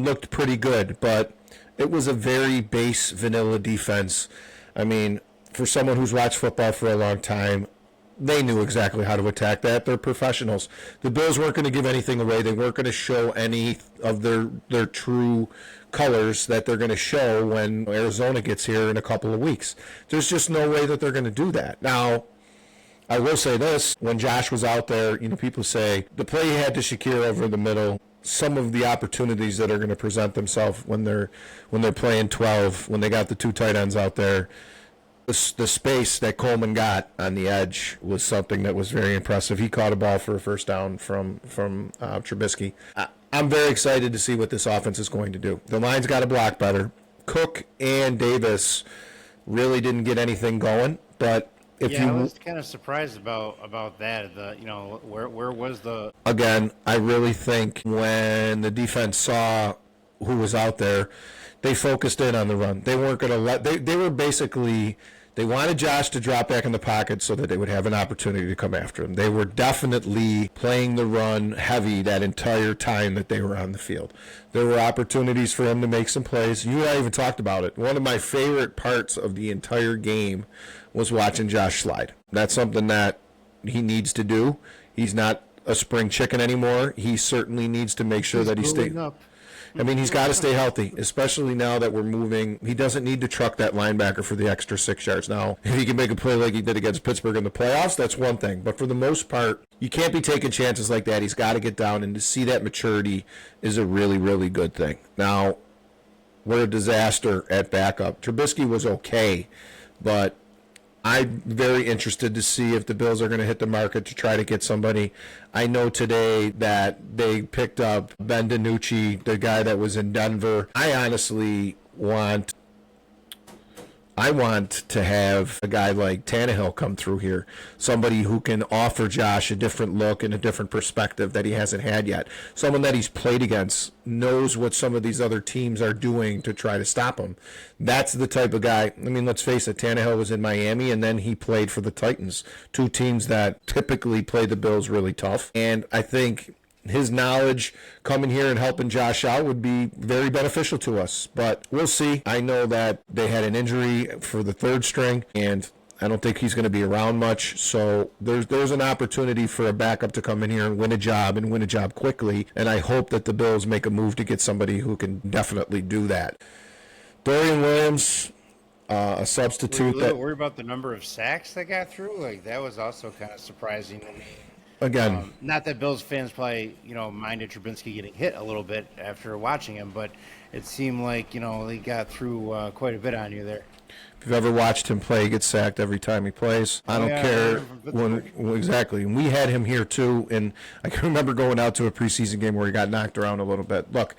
looked pretty good, but it was a very base vanilla defense. I mean, for someone who's watched football for a long time, they knew exactly how to attack that. They're professionals. The Bills weren't going to give anything away. They weren't going to show any of their true colors that they're going to show when Arizona gets here in a couple of weeks. There's just no way that they're going to do that. Now, I will say this. When Josh was out there, people say the play he had to Shakir over the middle, some of the opportunities that are going to present themselves when they're playing 12, when they got the two tight ends out there, the space that Coleman got on the edge was something that was very impressive. He caught a ball for a first down from Trubisky. I'm very excited to see what this offense is going to do. The line's got to block better. Cook and Davis really didn't get anything going, but I was kind of surprised about that. Where was the... Again, I really think when the defense saw who was out there, they focused in on the run. They weren't going to let... They were basically... They wanted Josh to drop back in the pocket so that they would have an opportunity to come after him. They were definitely playing the run heavy that entire time that they were on the field. There were opportunities for him to make some plays. You and I even talked about it. One of my favorite parts of the entire game was watching Josh slide. That's something that he needs to do. He's not a spring chicken anymore. He certainly needs to make sure that he stays up. I mean, he's got to stay healthy, especially now that we're moving. He doesn't need to truck that linebacker for the extra 6 yards. Now, if he can make a play like he did against Pittsburgh in the playoffs, that's one thing. But for the most part, you can't be taking chances like that. He's got to get down, and to see that maturity is a really, really good thing. Now, we're a disaster at backup. Trubisky was okay, but I'm very interested to see if the Bills are going to hit the market to try to get somebody. I know today that they picked up Ben DiNucci, the guy that was in Denver. I honestly want to have a guy like Tannehill come through here, somebody who can offer Josh a different look and a different perspective that he hasn't had yet, someone that he's played against, knows what some of these other teams are doing to try to stop him. That's the type of guy. I mean, let's face it, Tannehill was in Miami, and then he played for the Titans, two teams that typically play the Bills really tough. And I think his knowledge coming here and helping Josh out would be very beneficial to us. But we'll see. I know that they had an injury for the third string, and I don't think he's going to be around much. So there's an opportunity for a backup to come in here and win a job quickly. And I hope that the Bills make a move to get somebody who can definitely do that. Dorian Williams, a substitute. Were you worried about the number of sacks that got through? Like, that was also kind of surprising to me. Again, not that Bills fans probably, minded Trubisky getting hit a little bit after watching him, but it seemed like, they got through quite a bit on you there. If you've ever watched him play, he gets sacked every time he plays. I don't care exactly. And we had him here too, and I can remember going out to a preseason game where he got knocked around a little bit. Look,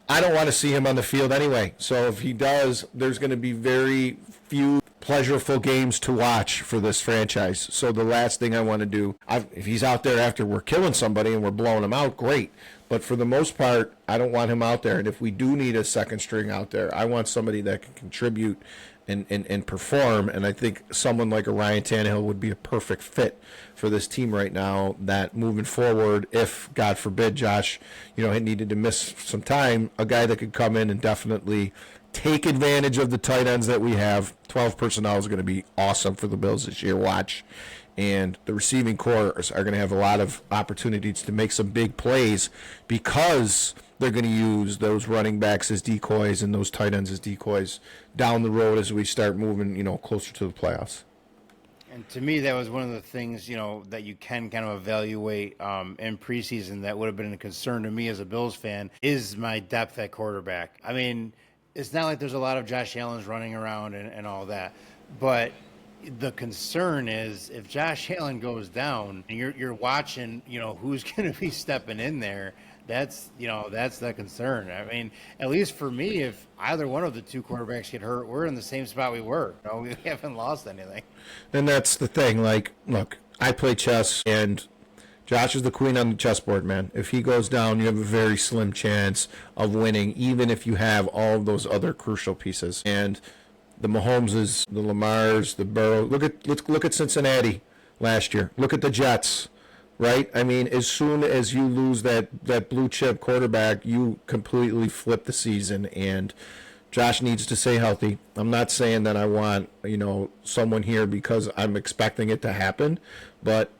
I don't want to see him on the field anyway. So if he does, there's going to be very few pleasurable games to watch for this franchise. So the last thing I want to do, if he's out there after we're killing somebody and we're blowing him out, great. But for the most part, I don't want him out there. And if we do need a second string out there, I want somebody that can contribute and perform. And I think someone like a Ryan Tannehill would be a perfect fit for this team right now, that moving forward, if, God forbid, Josh, needed to miss some time, a guy that could come in and definitely take advantage of the tight ends that we have. 12 personnel is going to be awesome for the Bills this year. Watch. And the receiving corps are going to have a lot of opportunities to make some big plays because they're going to use those running backs as decoys and those tight ends as decoys down the road as we start moving, closer to the playoffs. And to me, that was one of the things, that you can kind of evaluate in preseason that would have been a concern to me as a Bills fan, is my depth at quarterback. I mean, it's not like there's a lot of Josh Allen's running around and all that. But the concern is if Josh Allen goes down and you're watching, who's going to be stepping in there, That's the concern. I mean, at least for me, if either one of the two quarterbacks get hurt, we're in the same spot we were. We haven't lost anything. And that's the thing. Like, look, I play chess, and Josh is the queen on the chessboard, man. If he goes down, you have a very slim chance of winning, even if you have all of those other crucial pieces. And the Mahomeses, the Lamars, the Burrow. Let's look at Cincinnati last year. Look at the Jets. Right? I mean, as soon as you lose that blue chip quarterback, you completely flip the season, and Josh needs to stay healthy. I'm not saying that I want, someone here because I'm expecting it to happen, but,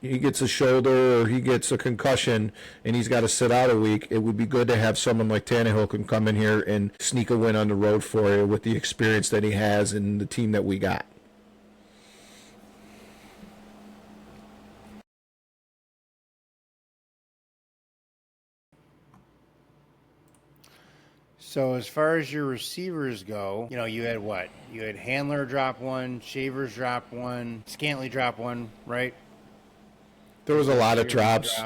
he gets a shoulder or he gets a concussion and he's got to sit out a week. It would be good to have someone like Tannehill can come in here and sneak a win on the road for you with the experience that he has and the team that we got. So as far as your receivers go, you had what? You had Handler drop one, Shavers drop one, Scantley drop one, right? There was a lot of drops.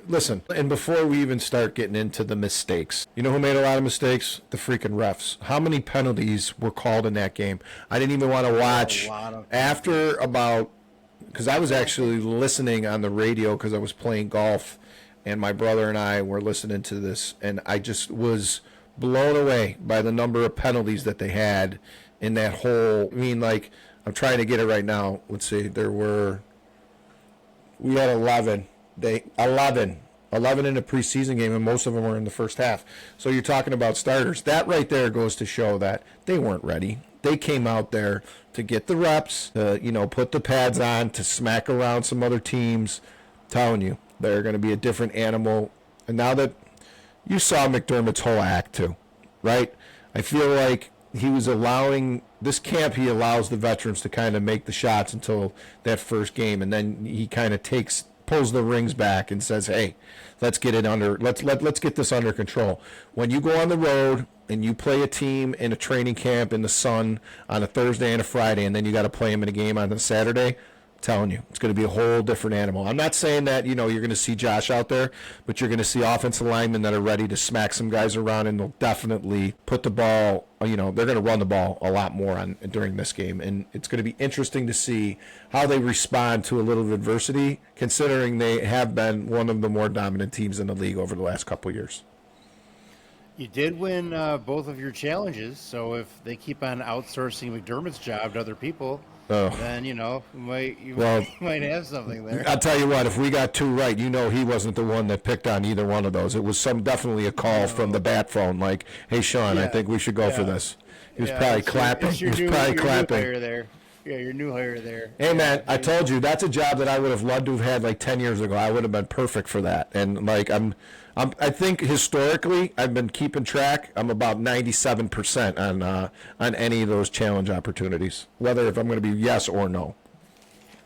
Listen, and before we even start getting into the mistakes, you know who made a lot of mistakes? The freaking refs. How many penalties were called in that game? I didn't even want to watch after because I was actually listening on the radio because I was playing golf, and my brother and I were listening to this, and I just was blown away by the number of penalties that they had in that whole. I mean, like, I'm trying to get it right now. Let's see. We had 11. 11 in a preseason game, and most of them were in the first half. So you're talking about starters. That right there goes to show that they weren't ready. They came out there to get the reps, to, put the pads on, to smack around some other teams. I'm telling you, they're going to be a different animal. And now that you saw McDermott's whole act too, right? I feel like he was allowing this camp. He allows the veterans to kind of make the shots until that first game, and then he kind of pulls the rings back and says, "Hey, let's get it under. Let's get this under control." When you go on the road and you play a team in a training camp in the sun on a Thursday and a Friday, and then you got to play them in a game on a Saturday. Telling you, it's going to be a whole different animal. I'm not saying that you're going to see Josh out there, but you're going to see offensive linemen that are ready to smack some guys around, and they'll definitely put the ball. They're going to run the ball a lot more during this game, and it's going to be interesting to see how they respond to a little adversity, considering they have been one of the more dominant teams in the league over the last couple of years. You did win both of your challenges, so if they keep on outsourcing McDermott's job to other people. Then you might have something there. I'll tell you what, if we got two right, he wasn't the one that picked on either one of those. It was definitely a call from the bat phone, like, "Hey, Sean, I think we should go for this." He was probably clapping. He was probably clapping. New hire there. Yeah, your new hire there. Hey, man, I told you that's a job that I would have loved to have had like 10 years ago. I would have been perfect for that. And like I think historically I've been keeping track. I'm about 97% on any of those challenge opportunities, whether if I'm going to be yes or no.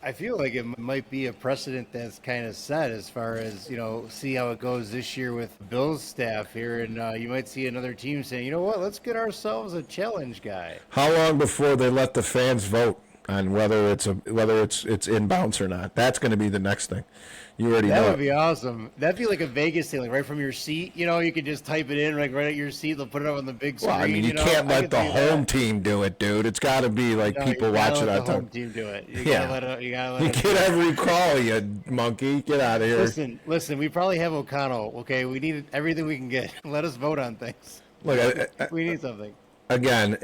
I feel like it might be a precedent that's kind of set as far as, see how it goes this year with Bill's staff here. And you might see another team saying, you know what, let's get ourselves a challenge guy. How long before they let the fans vote on whether it's in bounds or not? That's going to be the next thing. You already know. That would be awesome. That'd be like a Vegas thing, like right from your seat. You could just type it in, like right at your seat. They'll put it up on the big screen. Well, I mean, you can't let the home team do it, dude. It's got to be like people watching it. The home team do it. You gotta let get every call, you monkey. Get out of here. Listen. We probably have O'Connell. Okay, we need everything we can get. Let us vote on things. Look, we need something. Again,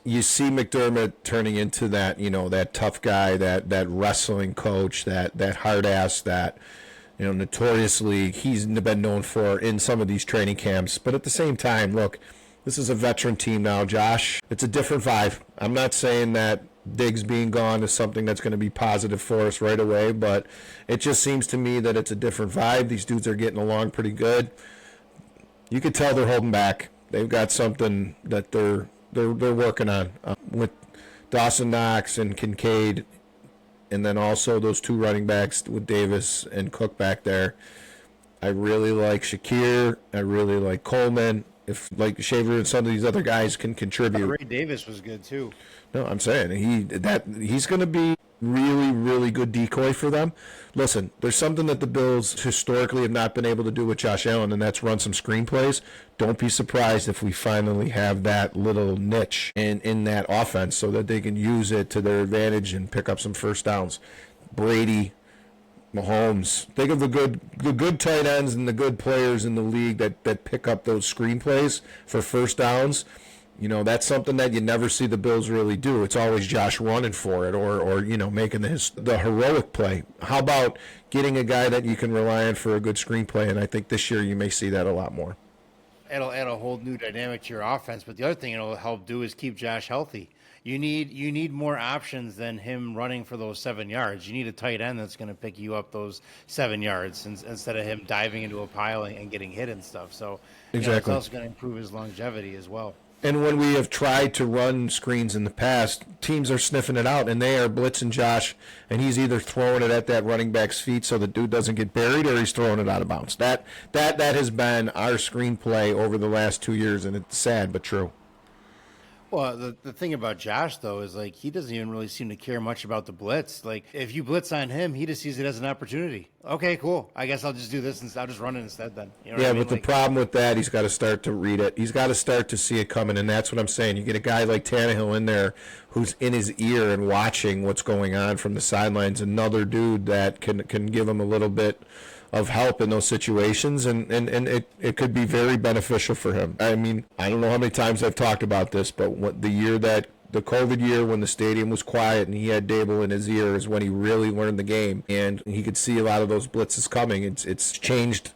you see McDermott turning into that, that tough guy, that wrestling coach, that hard ass that. Notoriously he's been known for in some of these training camps. But at the same time, look, this is a veteran team now, Josh. It's a different vibe. I'm not saying that Diggs being gone is something that's going to be positive for us right away, but it just seems to me that it's a different vibe. These dudes are getting along pretty good. You could tell they're holding back. They've got something that they're working on with Dawson Knox and Kincaid. And then also those two running backs with Davis and Cook back there. I really like Shakir. I really like Coleman. If like Shaver and some of these other guys can contribute. Ray Davis was good too. No, I'm saying he's going to be really, really good decoy for them. Listen, there's something that the Bills historically have not been able to do with Josh Allen, and that's run some screenplays. Don't be surprised if we finally have that little niche in that offense so that they can use it to their advantage and pick up some first downs. Brady, Mahomes, think of the good tight ends and the good players in the league that pick up those screenplays for first downs. You know, that's something that you never see the Bills really do. It's always Josh running for it or making the heroic play. How about getting a guy that you can rely on for a good screenplay? And I think this year you may see that a lot more. It'll add a whole new dynamic to your offense. But the other thing it'll help do is keep Josh healthy. You need more options than him running for those 7 yards. You need a tight end that's going to pick you up those 7 yards instead of him diving into a pile and getting hit and stuff. So exactly, it's also going to improve his longevity as well. And when we have tried to run screens in the past, teams are sniffing it out, and they are blitzing Josh, and he's either throwing it at that running back's feet so the dude doesn't get buried, or he's throwing it out of bounds. That has been our screenplay over the last 2 years, and it's sad but true. Well, the thing about Josh, though, is like he doesn't even really seem to care much about the blitz. Like if you blitz on him, he just sees it as an opportunity. Okay, cool. I guess I'll just do this and I'll just run it instead then. You know what I mean? But the problem with that, he's got to start to read it. He's got to start to see it coming, and that's what I'm saying. You get a guy like Tannehill in there who's in his ear and watching what's going on from the sidelines. Another dude that can give him a little bit of help in those situations, and it could be very beneficial for him. I mean, I don't know how many times I've talked about this, but the COVID year when the stadium was quiet and he had Dable in his ear is when he really learned the game, and he could see a lot of those blitzes coming. It's changed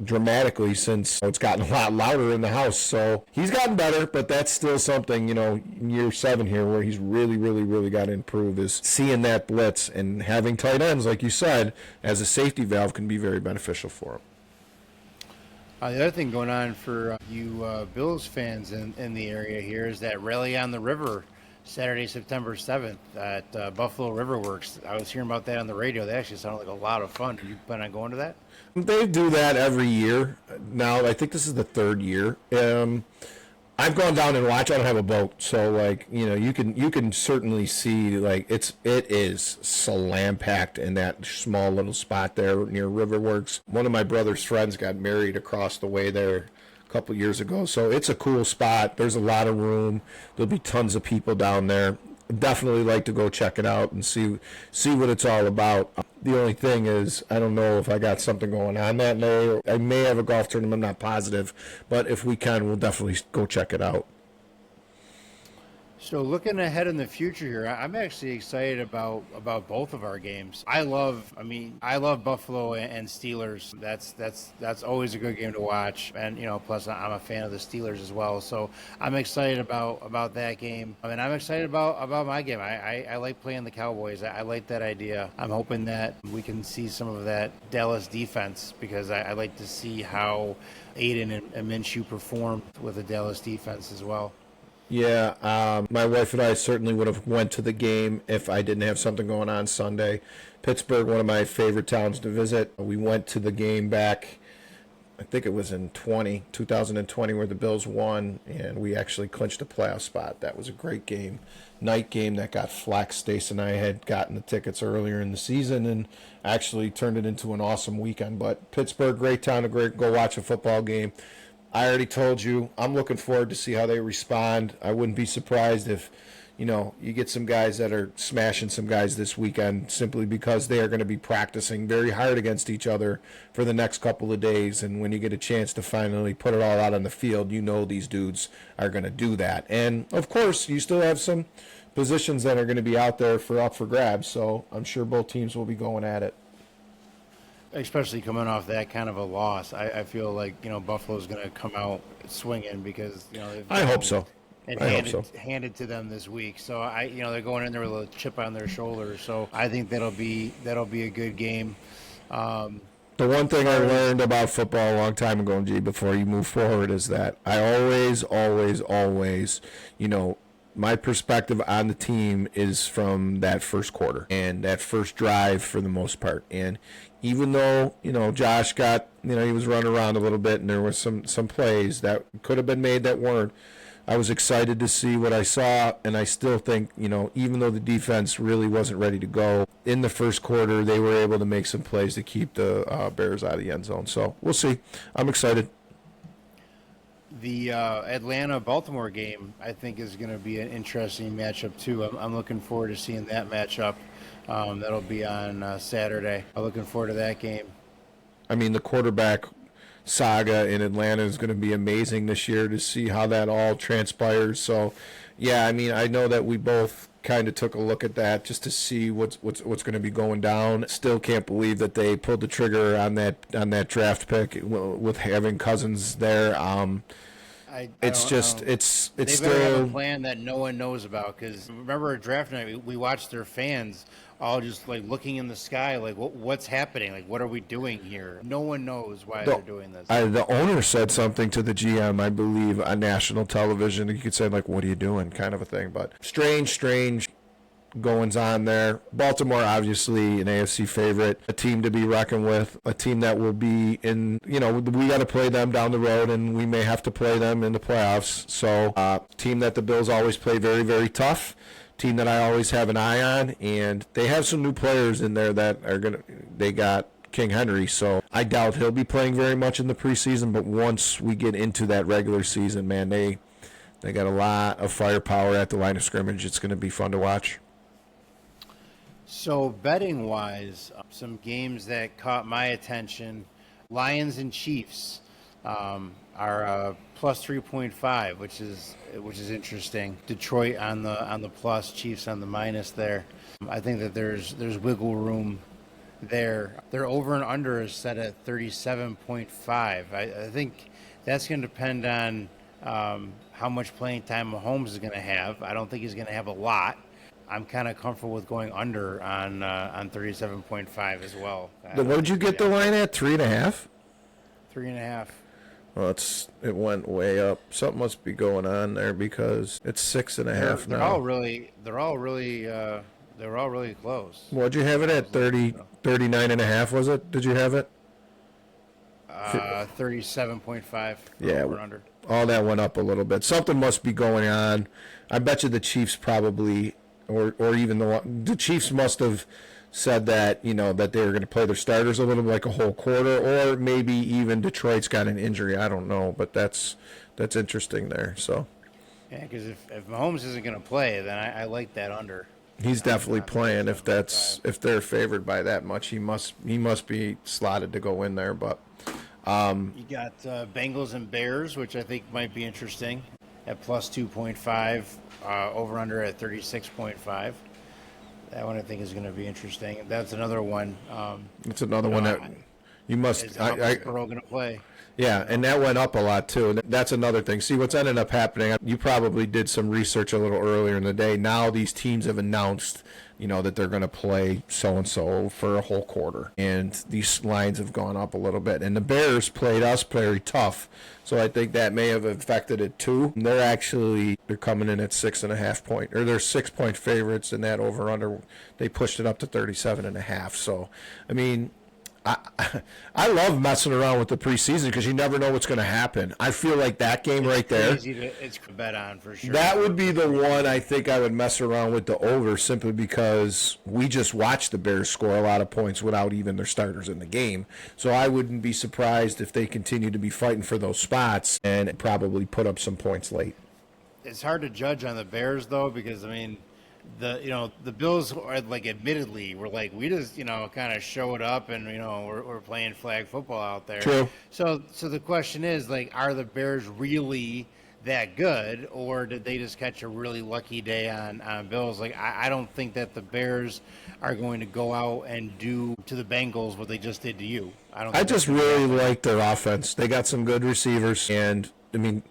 dramatically since it's gotten a lot louder in the house. So he's gotten better, but that's still something, in year 7 here where he's really, really, really got to improve is seeing that blitz, and having tight ends, like you said, as a safety valve can be very beneficial for him. The other thing going on for you Bills fans in the area here is that Rally on the River, Saturday, September 7th at Buffalo River Works. I was hearing about that on the radio. That actually sounded like a lot of fun. Do you plan on going to that? They do that every year. Now, I think this is the 3rd year. I've gone down and watched. I don't have a boat, so you can certainly see it is slam packed in that small little spot there near Riverworks. One of my brother's friends got married across the way there a couple years ago, so it's a cool spot. There's a lot of room. There'll be tons of people down there. Definitely like to go check it out and see what it's all about. The only thing is, I don't know if I got something going on that day. I may have a golf tournament, I'm not positive, but if we can, we'll definitely go check it out. So looking ahead in the future here, I'm actually excited about both of our games. I love Buffalo and Steelers. That's always a good game to watch. And plus I'm a fan of the Steelers as well. So I'm excited about that game. I mean, I'm excited about my game. I like playing the Cowboys. I like that idea. I'm hoping that we can see some of that Dallas defense, because I like to see how Aiden and Minshew perform with the Dallas defense as well. Yeah, my wife and I certainly would have went to the game if I didn't have something going on Sunday. Pittsburgh, one of my favorite towns to visit. We went to the game back, I think it was in 2020, where the Bills won, and we actually clinched a playoff spot. That was a great game. Night game that got flexed. Stace and I had gotten the tickets earlier in the season and actually turned it into an awesome weekend. But Pittsburgh, great town to go watch a football game. I already told you, I'm looking forward to see how they respond. I wouldn't be surprised if, you get some guys that are smashing some guys this weekend simply because they are going to be practicing very hard against each other for the next couple of days. And when you get a chance to finally put it all out on the field, these dudes are going to do that. And, of course, you still have some positions that are going to be out there up for grabs. So I'm sure both teams will be going at it. Especially coming off that kind of a loss, I feel like Buffalo's going to come out swinging because I hope so. And handed to them this week, so they're going in there with a chip on their shoulder. So I think that'll be a good game. The one thing I learned about football a long time ago, G, before you move forward, is that I always, my perspective on the team is from that first quarter and that first drive for the most part. And even though, Josh got, he was running around a little bit and there was some plays that could have been made that weren't, I was excited to see what I saw, and I still think, even though the defense really wasn't ready to go, in the first quarter, they were able to make some plays to keep the Bears out of the end zone. So we'll see. I'm excited. The Atlanta-Baltimore game, I think, is going to be an interesting matchup, too. I'm looking forward to seeing that matchup. That'll be on Saturday. I'm looking forward to that game. I mean, the quarterback saga in Atlanta is going to be amazing this year to see how that all transpires. So, yeah, I mean, I know that we both kind of took a look at that just to see what's going to be going down. Still can't believe that they pulled the trigger on that draft pick with having Cousins there. It's they still better have a plan that no one knows about, because remember at draft night we watched their fans all just like looking in the sky like what's happening, like what are we doing here? No one knows why they're doing this. The owner said something to the GM, I believe, on national television. You could say like, what are you doing, kind of a thing. But strange goings on there. Baltimore, obviously an AFC favorite, a team to be reckoned with, a team that will be in, we got to play them down the road, and we may have to play them in the playoffs. So team that the Bills always play very, very tough, team that I always have an eye on, and they have some new players in there that are they got King Henry, so I doubt he'll be playing very much in the preseason, but once we get into that regular season, man, they got a lot of firepower at the line of scrimmage. It's going to be fun to watch. So betting-wise, some games that caught my attention: Lions and Chiefs are plus 3.5, which is interesting. Detroit on the plus, Chiefs on the minus there. I think that there's wiggle room there. Their over and under is set at 37.5. I think that's going to depend on how much playing time Mahomes is going to have. I don't think he's going to have a lot. I'm kind of comfortable with going under on 37.5 as well. What did you get the line at? 3.5? 3.5. Well, it went way up. Something must be going on there because it's 6.5 now. They're all really close. What'd you have it at? 39.5 was it? Did you have it? 37.5. Yeah. Over under. All that went up a little bit. Something must be going on. I bet you the Chiefs probably, or even the Chiefs must have said that, that they were going to play their starters a little bit, like a whole quarter, or maybe even Detroit's got an injury. I don't know, but that's interesting there. So yeah, because if Mahomes isn't going to play, then I like that under. He's definitely playing. If they're favored by that much, he must be slotted to go in there. But you got Bengals and Bears, which I think might be interesting at plus 2.5, over under at 36.5. That one I think is going to be interesting. That's another one. It's another one that you must. Is Burrow going to play? Yeah, and that went up a lot too. And that's another thing. See, what's ended up happening, you probably did some research a little earlier in the day. Now these teams have announced, that they're going to play so-and-so for a whole quarter. And these lines have gone up a little bit. And the Bears played us very tough. So I think that may have affected it too. They're coming in at 6.5 point, or they're 6-point favorites in that over-under. They pushed it up to 37.5. So, I mean, I love messing around with the preseason because you never know what's going to happen. I feel like that game right there, it's bet on for sure. That would be the one I think I would mess around with the over, simply because we just watched the Bears score a lot of points without even their starters in the game. So I wouldn't be surprised if they continue to be fighting for those spots and probably put up some points late. It's hard to judge on the Bears though, because the Bills are admittedly were we just kind of showed up and we're playing flag football out there. True. So the question is are the Bears really that good, or did they just catch a really lucky day on Bills? I don't think that the Bears are going to go out and do to the Bengals what they just did to you. I just really like their offense. They got some good receivers, and I mean,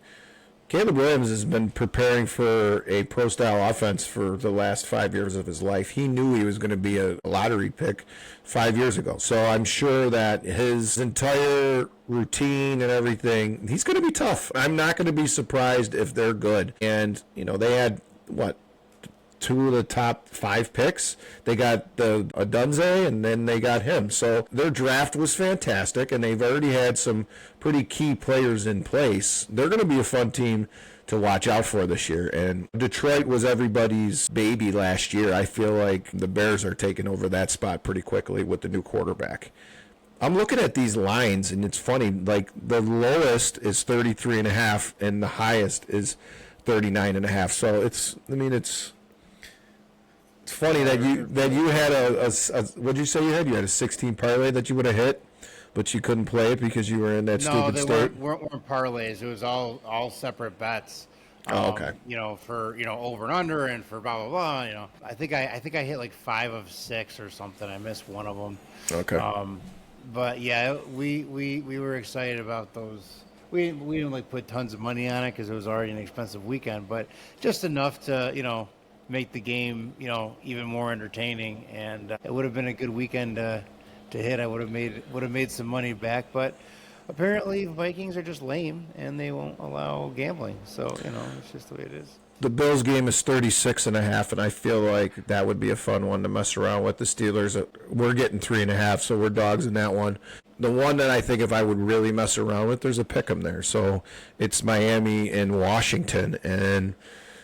Caleb Williams has been preparing for a pro-style offense for the last 5 years of his life. He knew he was going to be a lottery pick 5 years ago. So I'm sure that his entire routine and everything, he's going to be tough. I'm not going to be surprised if they're good. And, they had, 2 of the top 5 picks. They got the Adunze, and then they got him. So their draft was fantastic, and they've already had some pretty key players in place. They're going to be a fun team to watch out for this year. And Detroit was everybody's baby last year. I feel like the Bears are taking over that spot pretty quickly with the new quarterback. I'm looking at these lines, and it's funny. Like, the lowest is 33.5, and the highest is 39.5. So it's funny that you had a what'd you say you had? You had a 16 parlay that you would have hit, but you couldn't play it because you were in that stupid state. No, they weren't parlays. It was all separate bets. Okay. For over and under, and for blah blah blah. I think I hit like 5 of 6 or something. I missed one of them. Okay. But yeah, we were excited about those. We didn't like put tons of money on it because it was already an expensive weekend, but just enough to make the game even more entertaining, and it would have been a good weekend to hit. I would have made some money back, but apparently Vikings are just lame and they won't allow gambling. So it's just the way it is. The Bills game is 36.5, and I feel like that would be a fun one to mess around with. The Steelers, we're getting 3.5, so we're dogs in that one. The one that I think if I would really mess around with, there's a pick 'em there. So it's Miami and Washington, and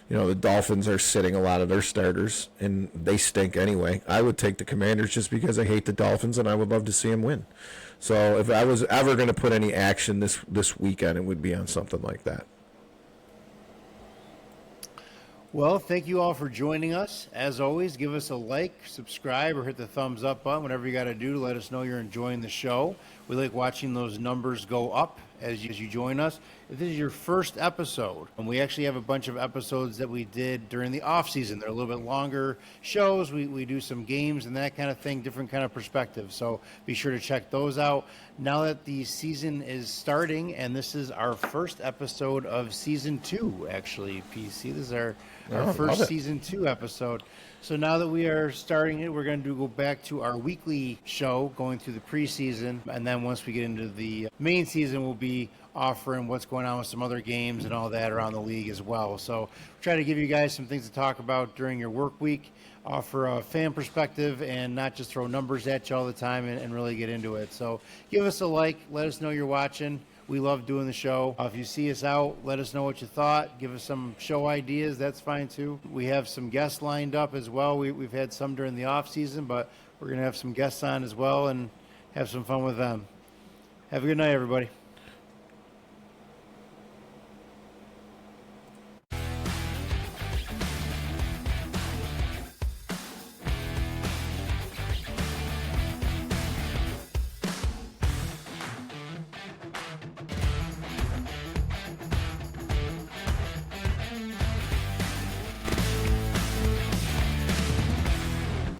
the Dolphins are sitting a lot of their starters, and they stink anyway. I would take the Commanders just because I hate the Dolphins, and I would love to see them win. So if I was ever going to put any action this weekend, it would be on something like that. Well, thank you all for joining us. As always, give us a like, subscribe, or hit the thumbs up button, whatever you got to do to let us know you're enjoying the show. We like watching those numbers go up as you join us. If this is your first episode, and we actually have a bunch of episodes that we did during the off season. They're a little bit longer shows. We do some games and that kind of thing, different kind of perspectives. So be sure to check those out. Now that the season is starting, and this is our first episode of season 2, actually, PC. This is our first season 2 episode. So now that we are starting it, we're going to go back to our weekly show, going through the preseason. And then once we get into the main season, we'll be offering what's going on with some other games and all that around the league as well. So try to give you guys some things to talk about during your work week, offer a fan perspective, and not just throw numbers at you all the time and really get into it. So give us a like. Let us know you're watching. We love doing the show. If you see us out, let us know what you thought. Give us some show ideas. That's fine, too. We have some guests lined up as well. We've had some during the off season, but we're going to have some guests on as well and have some fun with them. Have a good night, everybody.